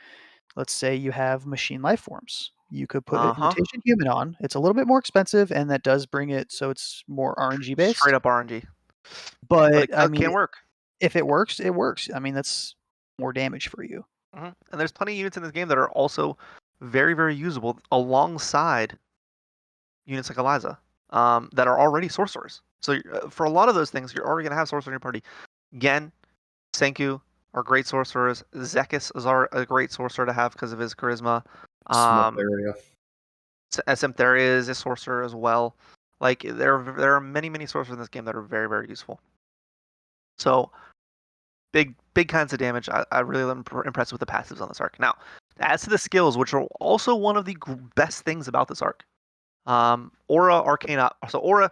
let's say you have machine life forms, you could put uh-huh. Imitation Human on. It's a little bit more expensive, and that does bring it so it's more RNG Straight based. up RNG, but But it I mean, can work. if it works, it works. I mean, that's more damage for you. And there's plenty of units in this game that are also very, very usable alongside units like Eliza, that are already sorcerers. So for a lot of those things, you're already gonna have sorcerer in your party. Gen, Senku are great sorcerers. Zekis is a great sorcerer to have because of his charisma. Smith Um, area. Semtheria is a sorcerer as well. Like there are many sorcerers in this game that are very, very useful. So big kinds of damage. I really am impressed with the passives on this arc. Now, as to the skills, which are also one of the best things about this arc, Aura, Arcana. So Aura,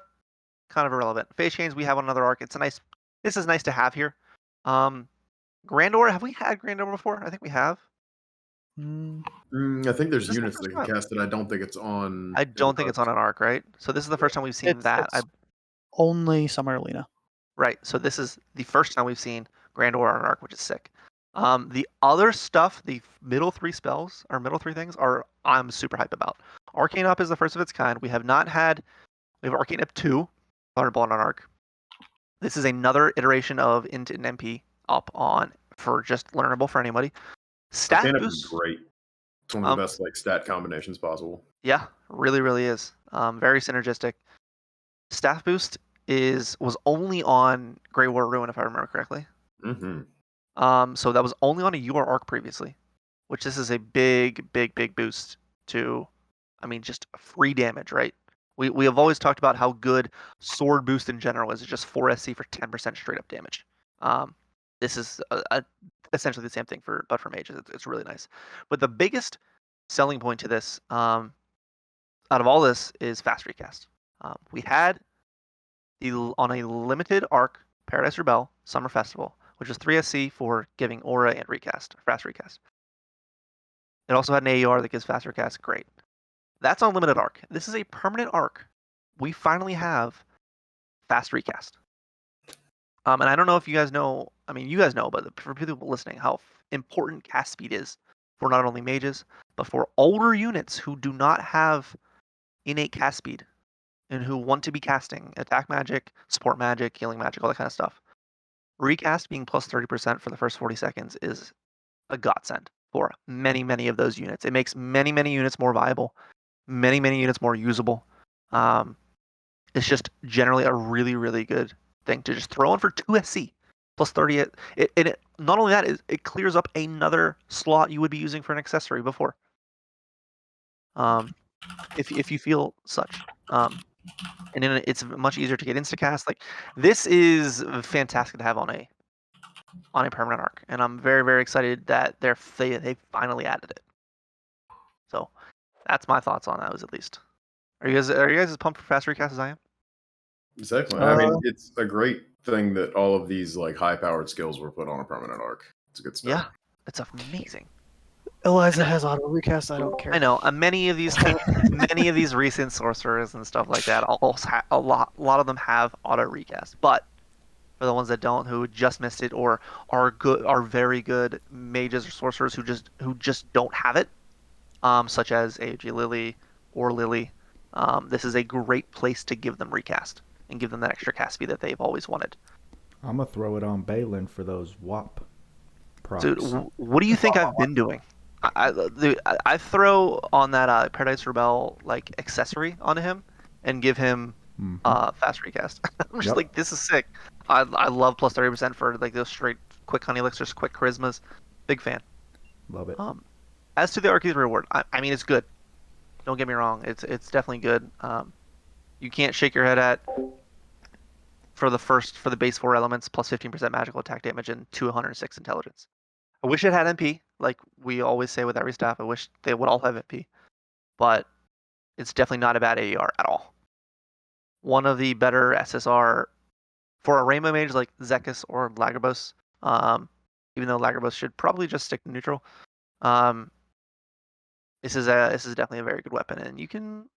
kind of irrelevant. Phase Change we have on another arc. It's a nice. This is nice to have here. Grand Aura. Have we had Grand Aura before? I think we have. I think there's This is the units first that can time. cast it. I don't think it's on. I don't think it's on an arc, right? So this is the first time we've seen that. It's only Summer Arena. Right. So this is the first time we've seen Grand Aura on an arc, which is sick. The other stuff, the middle 3 spells, or middle 3 things, are I'm super hyped about. Arcane Up is the first of its kind. We have Arcane Up 2, Thunderbolt on arc. This is another iteration of Int and MP up on for just learnable for anybody. Stat Arcana is boost. great. It's one of the best like stat combinations possible. Yeah, really is. Very synergistic. Staff boost was only on Grey War Ruin, if I remember correctly. Mm-hmm. So that was only on a UR arc previously, which this is a big boost to, I mean, just free damage, right? We have always talked about how good sword boost in general is. It's just 4 SC for 10% straight up damage. This is essentially the same thing for mages. It's really nice. But the biggest selling point to this, out of all this, is fast recast. We had on a limited arc, Paradise Rebel Summer Festival, which is 3 SC for giving aura and recast, fast recast. It also had an AER that gives fast recast. Great. That's on limited arc. This is a permanent arc. We finally have fast recast. And I don't know if you guys know. I mean, you guys know, but for people listening, how important cast speed is for not only mages, but for older units who do not have innate cast speed and who want to be casting attack magic, support magic, healing magic, all that kind of stuff. Recast being plus 30% for the first 40 seconds is a godsend for many of those units. It makes many units more viable, many units more usable. It's just generally a really good thing to just throw in for 2 SC plus 30. Not only that, it clears up another slot you would be using for an accessory before. If you feel such. And then it's much easier to get instacast. Like this is fantastic to have on a permanent arc, and I'm very excited that they finally added it. So that's my thoughts on those, at least. Are you guys as pumped for fast recast as I am? Exactly. I mean, it's a great thing that all of these like high-powered skills were put on a permanent arc. It's a good start. Yeah, it's amazing. Eliza has auto recast. I don't care. I know. Many of these recent sorcerers and stuff like that, a lot of them have auto recast. But for the ones that don't, who just missed it, or are very good mages or sorcerers who just don't have it, such as AOG Lily or Lily, this is a great place to give them recast and give them that extra cast speed that they've always wanted. I'm gonna throw it on Balin for those WAP procs. Dude, what do you think I've been doing? I throw on that Paradise Rebel like accessory onto him, and give him fast recast. I'm just Yep. like, this is sick. I love plus 30% for like those straight quick honey elixirs, quick charismas. Big fan. Love it. As to the Arceus reward, I mean, it's good. Don't get me wrong. It's definitely good. You can't shake your head at for the base 4 elements plus 15% magical attack damage and 206 intelligence. I wish it had MP, like we always say with every staff. I wish they would all have MP, but it's definitely not a bad AER at all. One of the better SSR for a Rainbow Mage like Zekis or Lagravos, even though Lagravos should probably just stick to neutral. This is definitely a very good weapon, and you can.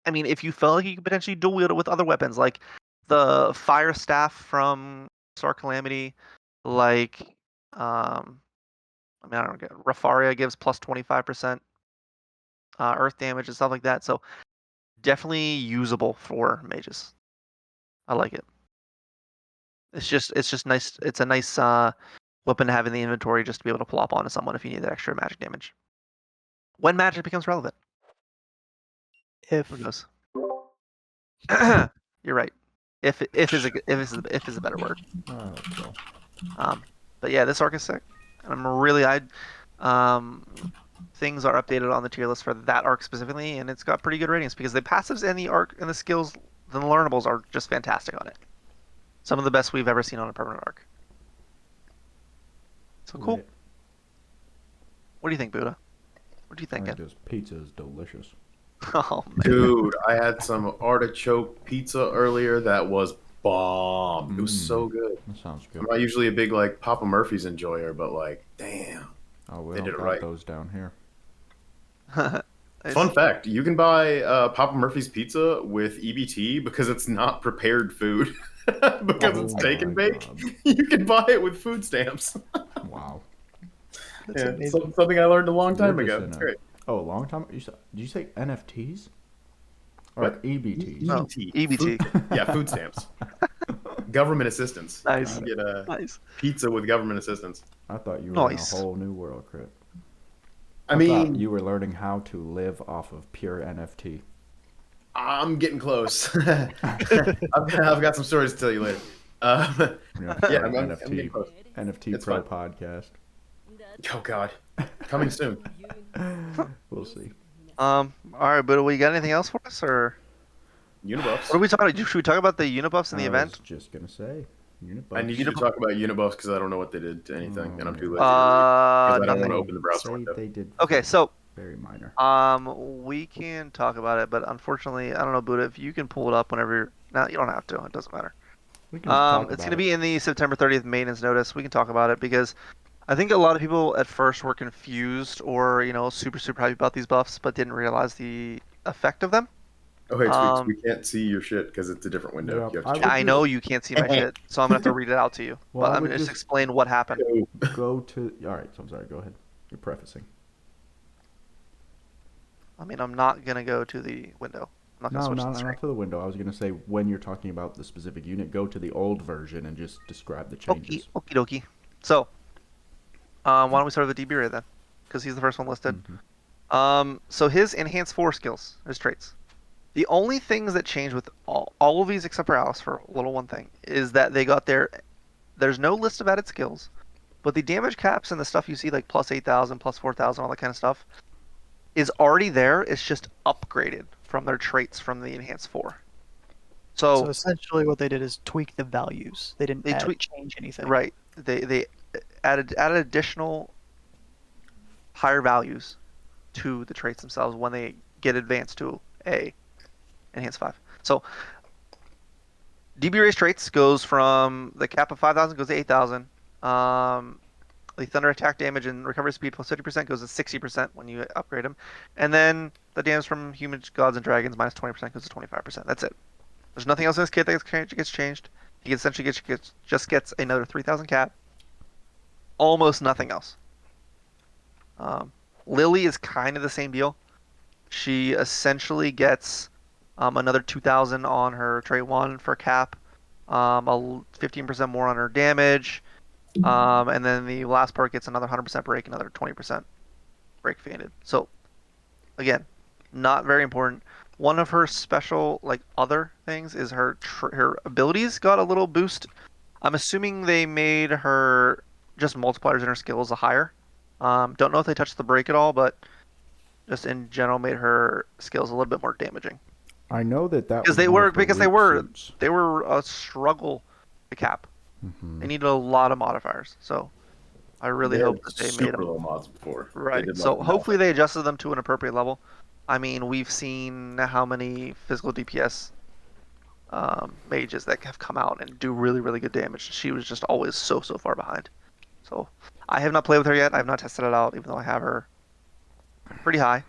I mean, if you felt like you could potentially dual wield it with other weapons, like the Fire Staff from Star Calamity, like I mean, I don't know, Rafaria gives plus 25% Earth damage and stuff like that. So definitely usable for mages. I like it. It's just nice. It's a nice weapon to have in the inventory just to be able to plop onto someone if you need that extra magic damage. When magic becomes relevant. If Who knows? You're right. If is a better word. So. But yeah, this arc is sick. And I'm really things are updated on the tier list for that arc specifically, and it's got pretty good ratings because the passives and the arc and the skills, the learnables are just fantastic on it. Some of the best we've ever seen on a permanent arc. So cool. Right. What do you think, Buddha? What do you think? This pizza is delicious. Oh man. Dude, I had some artichoke pizza earlier that was bomb. It was so good. That sounds good. I'm not usually a big like Papa Murphy's enjoyer, but like, damn. Oh, we They don't did it got right. those down here. Fun fact, you can buy Papa Murphy's pizza with EBT because it's not prepared food. Because it's take and bake. God. You can buy it with food stamps. Wow. that's Yeah, amazing. something I learned a long time You're ago. just in It's a- great. Oh, a long time? Did you say NFTs? Or What? EBTs? No. EBT. EBT. Food- yeah, food stamps. Government assistance. Nice. You get a Nice. pizza with government assistance. I thought you were Nice. in a whole new world, Krypt. I thought mean, you were learning how to live off of pure NFT. I'm getting close. I've got some stories to tell you later. Yeah, Yeah, I'm I'm NFT getting close. NFT It's Pro fine. podcast. Oh God, coming soon. We'll see. All right, Buddha, we got anything else for us, or Unibuffs. what are we talking about? Should we talk about the Unibuffs in the I event? was just gonna say, Unibuff. I need you to talk about Unibuffs because I don't know what they did to anything, and I'm too lazy. Uh, because I don't want nothing. to open the browser Say window. they did. Okay, so Very minor. we can talk about it, but unfortunately, I don't know, Buddha, if you can pull it up whenever you're. No, you don't have to. It doesn't matter. We can talk It's about going to it. be in the September 30th maintenance notice. We can talk about it because I think a lot of people at first were confused or, super happy about these buffs, but didn't realize the effect of them. Oh, hey, Tweacz, Um, we can't see your shit because it's a different window. Yeah, You have to I change would I do- know you can't see my shit, so I'm going to have to read it out to you. Well, but I I'm would going to just just- explain what happened. it. Go to. All right, so I'm sorry. Go ahead. You're prefacing. I mean, I'm not going to go to the window. I'm not going to No, switch not, the screen. not to the window. I was gonna say when you're talking about the specific unit, go to the old version and just describe the changes. Okie dokie. So, why don't we start with the DB Ray then? Because he's the first one listed. So his enhanced 4 skills, his traits. The only things that change with all of these except for Alice for a little one thing is that they got there's no list of added skills, but the damage caps and the stuff you see like plus 8,000, plus 4,000, all that kind of stuff is already there. It's just upgraded from their traits from the enhanced 4. So So, essentially, what they did is tweak the values. They didn't They tweak- change anything. right, they added additional higher values to the traits themselves when they get advanced to a enhanced 5. So DB Ray's traits goes from the cap of 5,000 goes to 8,000. The thunder attack damage and recovery speed plus 50% goes to 60% when you upgrade him, and then the damage from humans, gods, and dragons minus 20% goes to 25%. That's it. There's nothing else in this kit that gets changed. He essentially just gets another 3,000 cap. Almost nothing else. Lily is kind of the same deal. She essentially gets another 2,000 on her trait 1 for cap, 15% more on her damage, and then the last part gets another 100% break, another 20% break faded. So, again, not very important. one of her special like other things is her abilities got a little boost. I'm assuming they made her just multipliers in her skills a higher. Don't know if they touched the break at all, but just in general made her skills a little bit more damaging. I know that Because was one of her they weak were suits. they were a struggle to cap. Mm-hmm. They needed a lot of modifiers. So I really They hope had that they made super them low mods before. They right. did So like hopefully nothing. they adjusted them to an appropriate level. I mean, we've seen how many physical DPS mages that have come out and do really, really good damage. She was just always so far behind. So I have not played with her yet. I have not tested it out, even though I have her pretty high.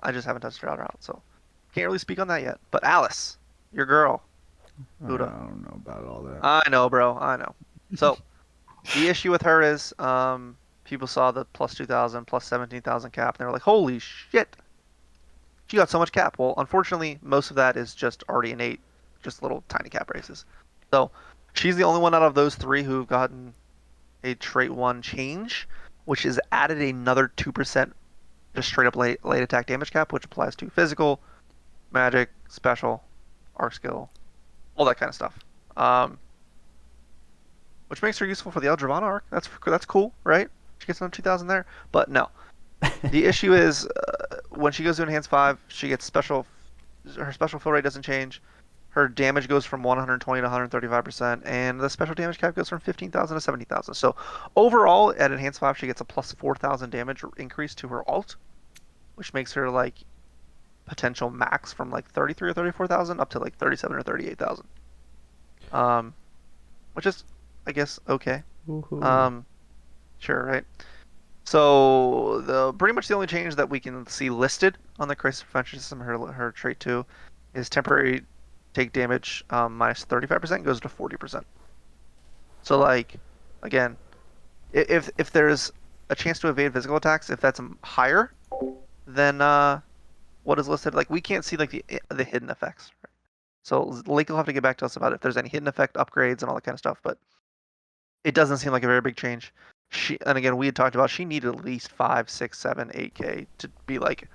I just haven't touched her out, so can't really speak on that yet. But Alice, your girl, I Buddha. don't know about all that. I know, bro. I know. So the issue with her is, people saw the plus 2,000, plus 17,000 cap, and they were like, "Holy shit, she got so much cap." Well, unfortunately, most of that is just already innate, just little tiny cap races. So she's the only one out of those three who've gotten a trait 1 change, which has added another 2% just straight up late attack damage cap, which applies to physical, magic, special, arc skill, all that kind of stuff. Which makes her useful for the Eldravana arc. That's cool, right? She gets another 2,000 there. But no, the issue is when she goes to Enhance 5, she gets special. Her special fill rate doesn't change. Her damage goes from 120 to 135%, and the special damage cap goes from 15,000 to 17,000. So overall, at Enhance 5, she gets a plus 4,000 damage increase to her alt, which makes her like potential max from like 33 or 34,000 up to like 37 or 38,000. Which is, I guess, okay. Sure, right? So pretty much the only change that we can see listed on the crisis prevention system, her trait 2, is temporary take damage minus 35% goes to 40%. So like, again, if there's a chance to evade physical attacks, if that's higher than what is listed, like we can't see like the hidden effects. Right? So Lake will have to get back to us about if there's any hidden effect upgrades and all that kind of stuff, but it doesn't seem like a very big change. And again, we had talked about she needed at least 5, 6, 7, 8K to be like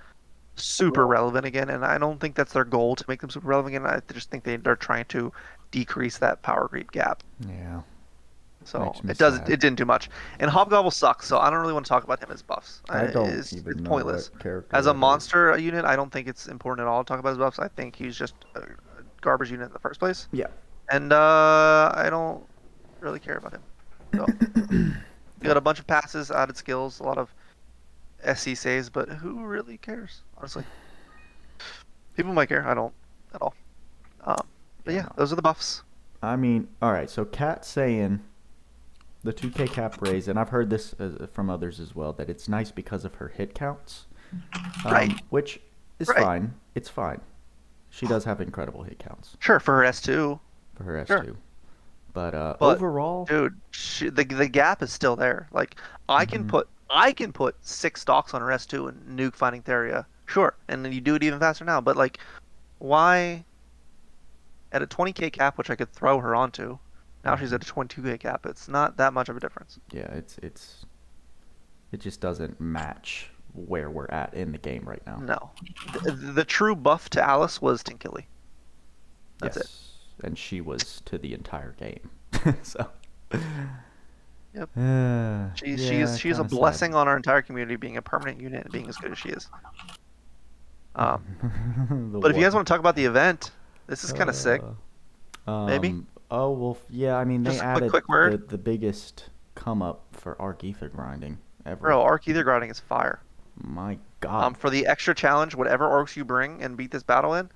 super relevant again, and I don't think that's their goal to make them super relevant again. I just think they're trying to decrease that power creep gap. Yeah. So it didn't do much. And Hobgobble sucks, so I don't really want to talk about him as buffs. I don't It's even know pointless. what character As a that is. monster unit, I don't think it's important at all to talk about his buffs. I think he's just a garbage unit in the first place. Yeah. And I don't really care about him. So you got a bunch of passes, added skills, a lot of SC saves, but who really cares, honestly? People might care. I don't at all. But yeah, those are the buffs. I mean, all right. So Kat's saying the 2K cap raise, and I've heard this from others as well, that it's nice because of her hit counts, Right. Which is Right. fine. It's fine. She does have incredible hit counts Sure, for her S2. for her S2. Sure. But But, overall, dude, the gap is still there. Like I can put 6 stocks on her S2 and nuke Finding Theria. Sure, and then you do it even faster now. But like, why at a 20K cap, which I could throw her onto? Now she's at a 22K cap. It's not that much of a difference. yeah, it just doesn't match where we're at in the game right now. No, the true buff to Alice was Tinkily. That's it. And she was to the entire game. So. Yep. Yeah, she's a kinda blessing sad. on our entire community being a permanent unit and being as good as she is. But if you guys want to talk about the event, this is kind of sick. Maybe? Oh well, yeah. I mean, they Just a added quick word. the biggest come up for Arc Ether grinding ever. Bro, Arc Ether grinding is fire. My God. For the extra challenge, whatever orcs you bring and beat this battle in,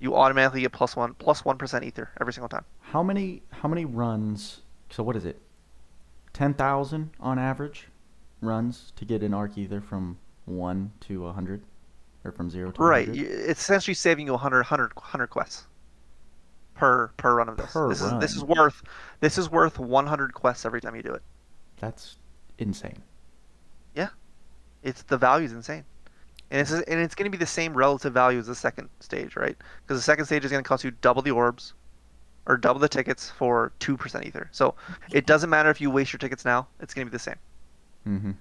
you automatically get plus 1% ether every single time. How many runs? So what is it? 10,000 on average runs to get an Arc Ether from 1 to 100, or from 0 to Right. 100? It's essentially saving you 100 quests per run of this. Per This run. is worth 100 quests every time you do it. That's insane. Yeah. The value is insane. And it's going to be the same relative value as the second stage, right? Because the second stage is going to cost you double the orbs or double the tickets for 2% ether. So it doesn't matter if you waste your tickets now, it's going to be the same. Mm-hmm.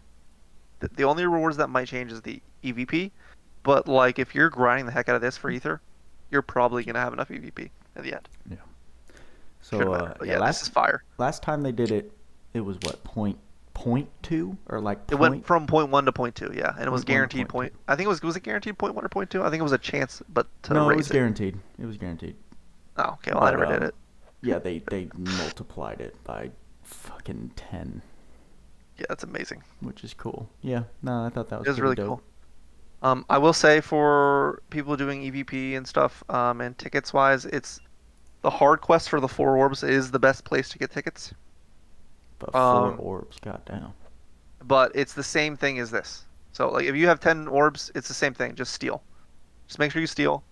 The only rewards that might change is the EVP but like if you're grinding the heck out of this for ether, you're probably gonna have enough EVP at the end. Yeah. Shouldn't So matter. But yeah, this is fire. last time they did it, it was what point two or like It went from point 1 to point 2, yeah, and it was 0.1 to guaranteed point point. I think it was it guaranteed point 1 or point 2? I think it was a chance, but to no, raise it was guaranteed. It was guaranteed. Oh, okay. Well, I But, never did it. Yeah, they multiplied it by fucking 10, Yeah, that's amazing. which is cool. Yeah, no, I thought that was It was pretty really dope. cool. I will say for people doing EVP and stuff, and tickets wise, it's the hard quest for the 4 orbs is the best place to get tickets. But 4 orbs, goddamn. But it's the same thing as this. So like if you have 10 orbs, it's the same thing. Just steal. Just make sure you steal.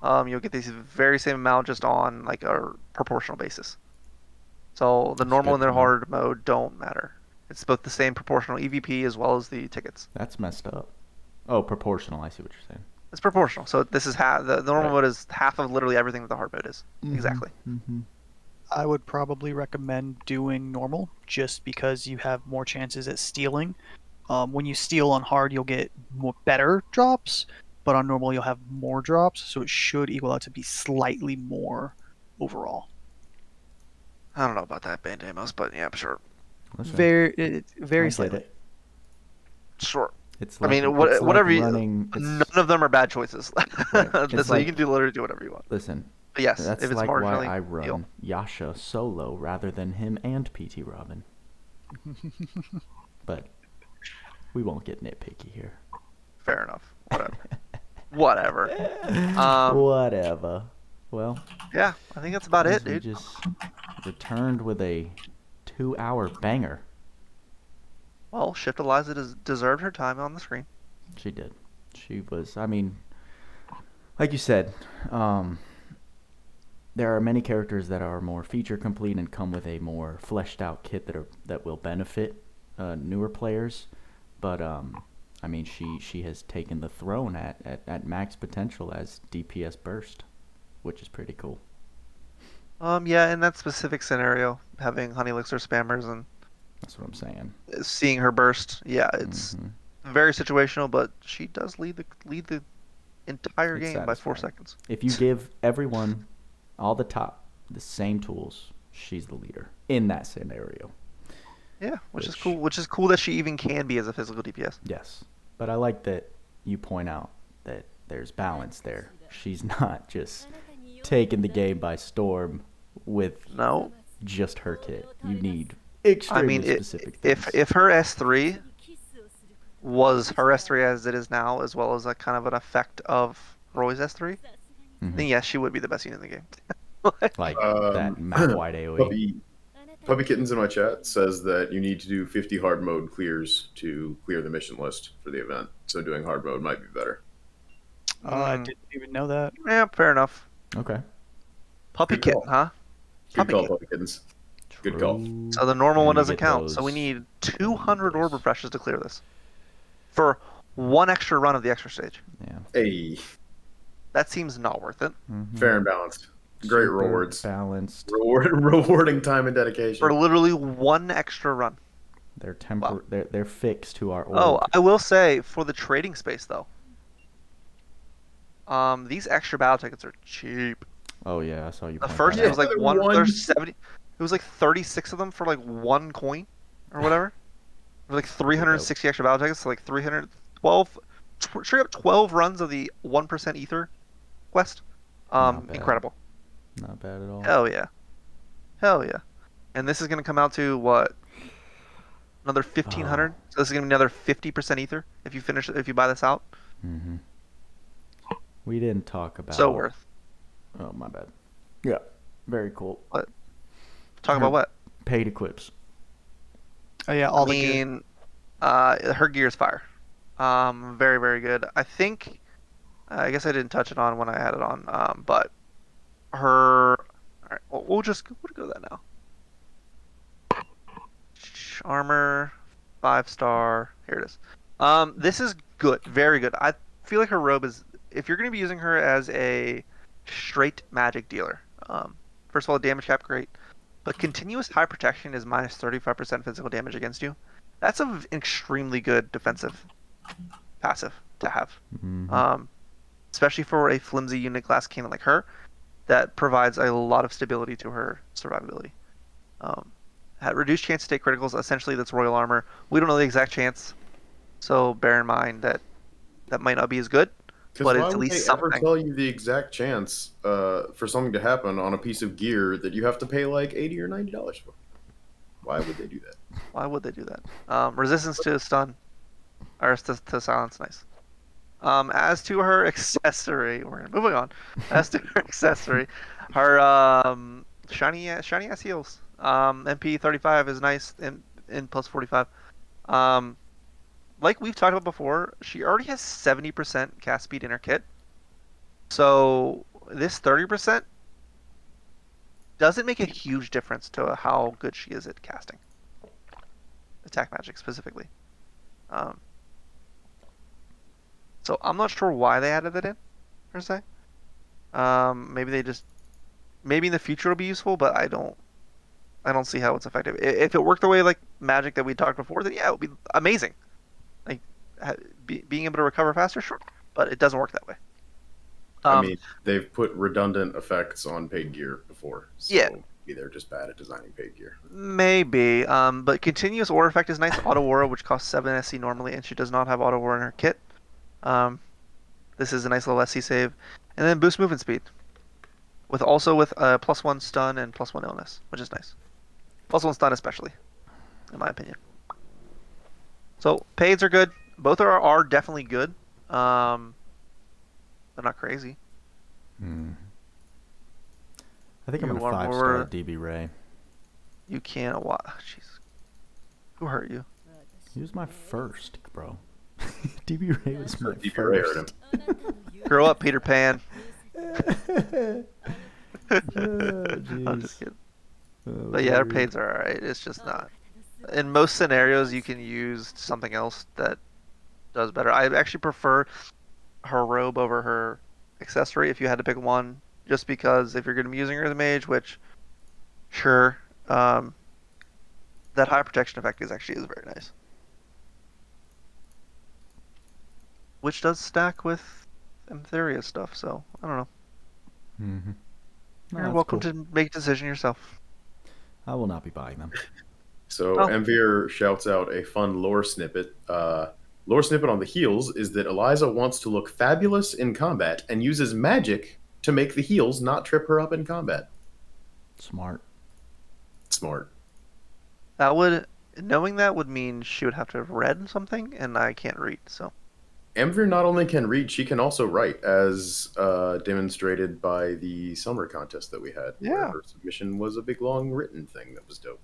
You'll get these very same amount just on like a proportional basis. So the That's normal good and the to know. hard mode don't matter. It's both the same proportional EVP as well as the tickets. That's messed up. Oh, proportional. I see what you're saying. It's proportional. So this is half. The normal Right. mode is half of literally everything that the hard mode is. Exactly. Mm-hmm. I would probably recommend doing normal just because you have more chances at stealing. When you steal on hard, you'll get more better drops, but on normal, you'll have more drops, so it should equal out to be slightly more overall. I don't know about that, Deimos, but yeah, I'm sure. Listen, Very I get slightly. it. Sure. It's I like, mean, it's whatever like you. running. None of them are bad choices. Right. So It's you like- can literally do whatever you want. Listen, But yes, that's if it's like why marginally, I run deal. Yasha solo rather than him and PT Robin. But we won't get nitpicky here. Fair enough. Whatever. Whatever. Whatever. Well, Yeah, I think that's about it, we dude. just returned with a 2-hour banger. Well, Shift Eliza deserved her time on the screen. She did. She was, I mean, like you said, there are many characters that are more feature complete and come with a more fleshed out kit that will benefit newer players. But I mean, she has taken the throne at max potential as DPS burst, which is pretty cool. Yeah, in that specific scenario, having Honey Elixir spammers and That's what I'm saying. seeing her burst, yeah, it's Mhm. very situational, but she does lead the entire It's game by 4 satisfying. seconds. If you give everyone, all the top, the same tools, she's the leader in that scenario. Yeah, which is Which- cool. Which is cool that she even can be as a physical DPS. Yes, but I like that you point out that there's balance there. She's not just taking the game by storm with No, just her kit. You need I extremely mean, specific things. if her S3 was her S3 as it is now, as well as a kind of an effect of Roy's S3, Mhm. then yes, she would be the best unit in the game. like Um, that map wide AoE. Puppy Kittens in my chat says that you need to do 50 hard mode clears to clear the mission list for the event. So doing hard mode might be better. I Mm. didn't even know that. Yeah, fair enough. Okay. Puppy Good kitten, call. huh? Good Puppy call, kitten. Puppy Kittens. Good call. True. So the normal And one you doesn't get count. So we those need 200 orb those. refreshes to clear this. For one extra run of the extra stage. Yeah. Hey, That seems not worth it. Mhm. fair and balanced. Great Super rewards. Balanced. Rewarding time and dedication. For literally one extra run. They're Wow. they're fixed to our orb. Oh, I will say for the trading space though. These extra battle tickets are cheap. Oh yeah, I saw you. The point first that it was out. like One. there's 70. It was like 36 of them for like 1 coin or whatever. It was like 360 extra battle tickets, so like 312 straight up 12 runs of the 1% ether quest. Not bad. Incredible. Not bad at all. Hell yeah. Hell yeah. And this is going to come out to what? Another 1500? So this is going to be another 50% ether if you buy this out. Mm-hmm. We didn't talk about. So worth. Oh my bad. Yeah. Very cool. Talk about what? Paid equips. Oh yeah, I all the gear. mean, her gear's fire. Very, very good. I think, I guess I didn't touch it on when I had it on, but her, all right, we'll go with that now. Armor, 5-star, here it is. This is good, very good. I feel like her robe is, if you're going to be using her as a straight magic dealer, first of all, damage cap, great. But continuous high protection is minus 35% physical damage against you. That's an extremely good defensive passive. to have. Mhm. Especially for a flimsy unit class cannon like her, that provides a lot of stability to her survivability. Had reduced chance to take criticals. Essentially, that's royal armor. We don't know the exact chance, so bear in mind that that might not be as good, Because but why it's at would they least ever something. tell you the exact chance for something to happen on a piece of gear that you have to pay like $80 or $90 for? Why would they do that? Why would they do that? Resistance to stun or to silence, nice. As to her accessory, we're moving on. As to her accessory, her shiny ass heals. MP 35 is nice in plus 45. Um, like we've talked about before, she already has 70% cast speed in her kit. So this 30% doesn't make a huge difference to how good she is at casting attack magic specifically. Um, so I'm not sure why they added that in per se. Maybe they just maybe in the future it'll be useful, but I don't see how it's effective. If it worked the way like magic that we talked before, then yeah, it would be amazing. Like being able to recover faster, sure, but it doesn't work that way. I Um, mean, they've put redundant effects on paid gear before, so yeah, maybe they're just bad at designing paid gear. maybe. But continuous aura effect is nice. Auto aura, which costs 7 SC normally, and she does not have auto aura in her kit. Um, this is a nice little SC save, and then boost movement speed with +1 stun and +1 illness, which is nice. +1 stun especially, in my opinion. So paids are good. Both are definitely good. They're not crazy. Hmm. I think I'm You gonna are 5-star more. DB Ray. You can't watch. Jeez, who hurt you? He was my first, bro. DB Ray was my DB Ray hurt him. first. Grow up, Peter Pan. Oh, I'm just jeez. kidding. Oh, But yeah, her dude. paids are alright. It's just not. In most scenarios, you can use something else that does better. I actually prefer her robe over her accessory if you had to pick one, just because if you're going to be using her as a mage, which sure, that high protection effect is very nice, which does stack with Emtheria stuff. So I don't know. Mm-hmm. No, You're that's welcome cool. to make a decision yourself. I will not be buying them. So Oh. Envier shouts out a fun lore snippet. Lore snippet on the heals is that Eliza wants to look fabulous in combat and uses magic to make the heals not trip her up in combat. Smart. Smart. That would knowing that would mean she would have to have read something, and I can't read. So Envier not only can read, she can also write, as demonstrated by the summer contest that we had, where Yeah. her submission was a big long written thing that was dope.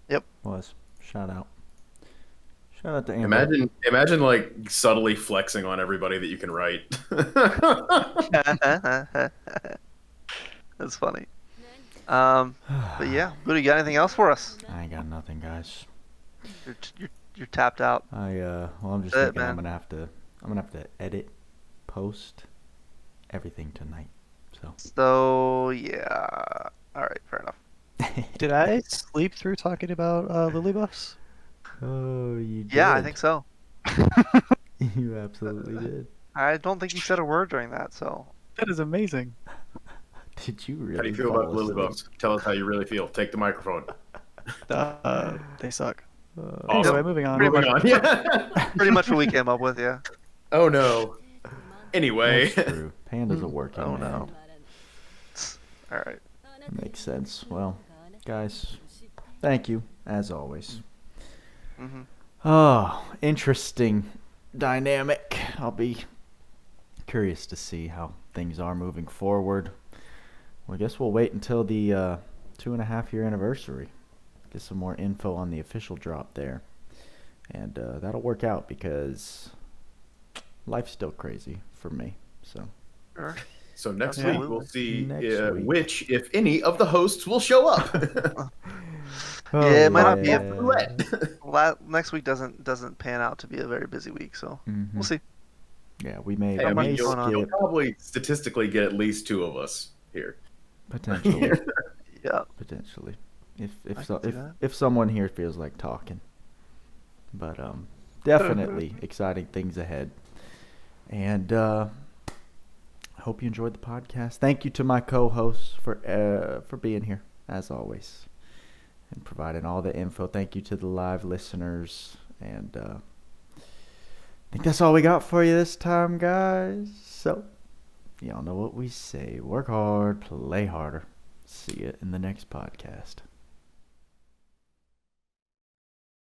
Yep. Was. Shout out. Shout out to Amber. Imagine like subtly flexing on everybody that you can write. That's funny. But yeah, Buddha, you got anything else for us? I ain't got nothing, guys. You're tapped out. Well, I'm just That's it, thinking I'm man. gonna have to edit, post everything tonight. So. So yeah. All right, fair enough. Did I sleep through talking about lily buffs? Oh, you did. Yeah, I think so. You absolutely did. I don't think you said a word during that. So That is amazing. Did you really? How do you feel fall about lily asleep? buffs? Tell us how you really feel. Take the microphone. They suck. Awesome. Anyway, moving on. Moving on. Yeah. pretty much what we came up with. Yeah. Oh no. Anyway. That's true. Panda's a working Oh man. no. All right. Makes sense. Well, guys, thank you as always. Mm-hmm. Oh, interesting dynamic. I'll be curious to see how things are moving forward. Well, I guess we'll wait until the 2.5-year anniversary. Get some more info on the official drop there. And that'll work out because life's still crazy for me. So Sure. So next Yeah. week we'll see Next week. which, if any, of the hosts will show up. Oh, Yeah, it might not be a- yeah. Next week doesn't pan out to be a very busy week, so Mhm. we'll see. Yeah, we may, Hey, I we mean, may going on. you'll skip probably statistically get at least 2 of us here. potentially. Yeah. Potentially, I if can see that. if someone here feels like talking, but definitely exciting things ahead. And I hope you enjoyed the podcast. Thank you to my co-hosts for being here, as always, and providing all the info. Thank you to the live listeners. And I think that's all we got for you this time, guys. So, y'all know what we say. Work hard, play harder. See you in the next podcast.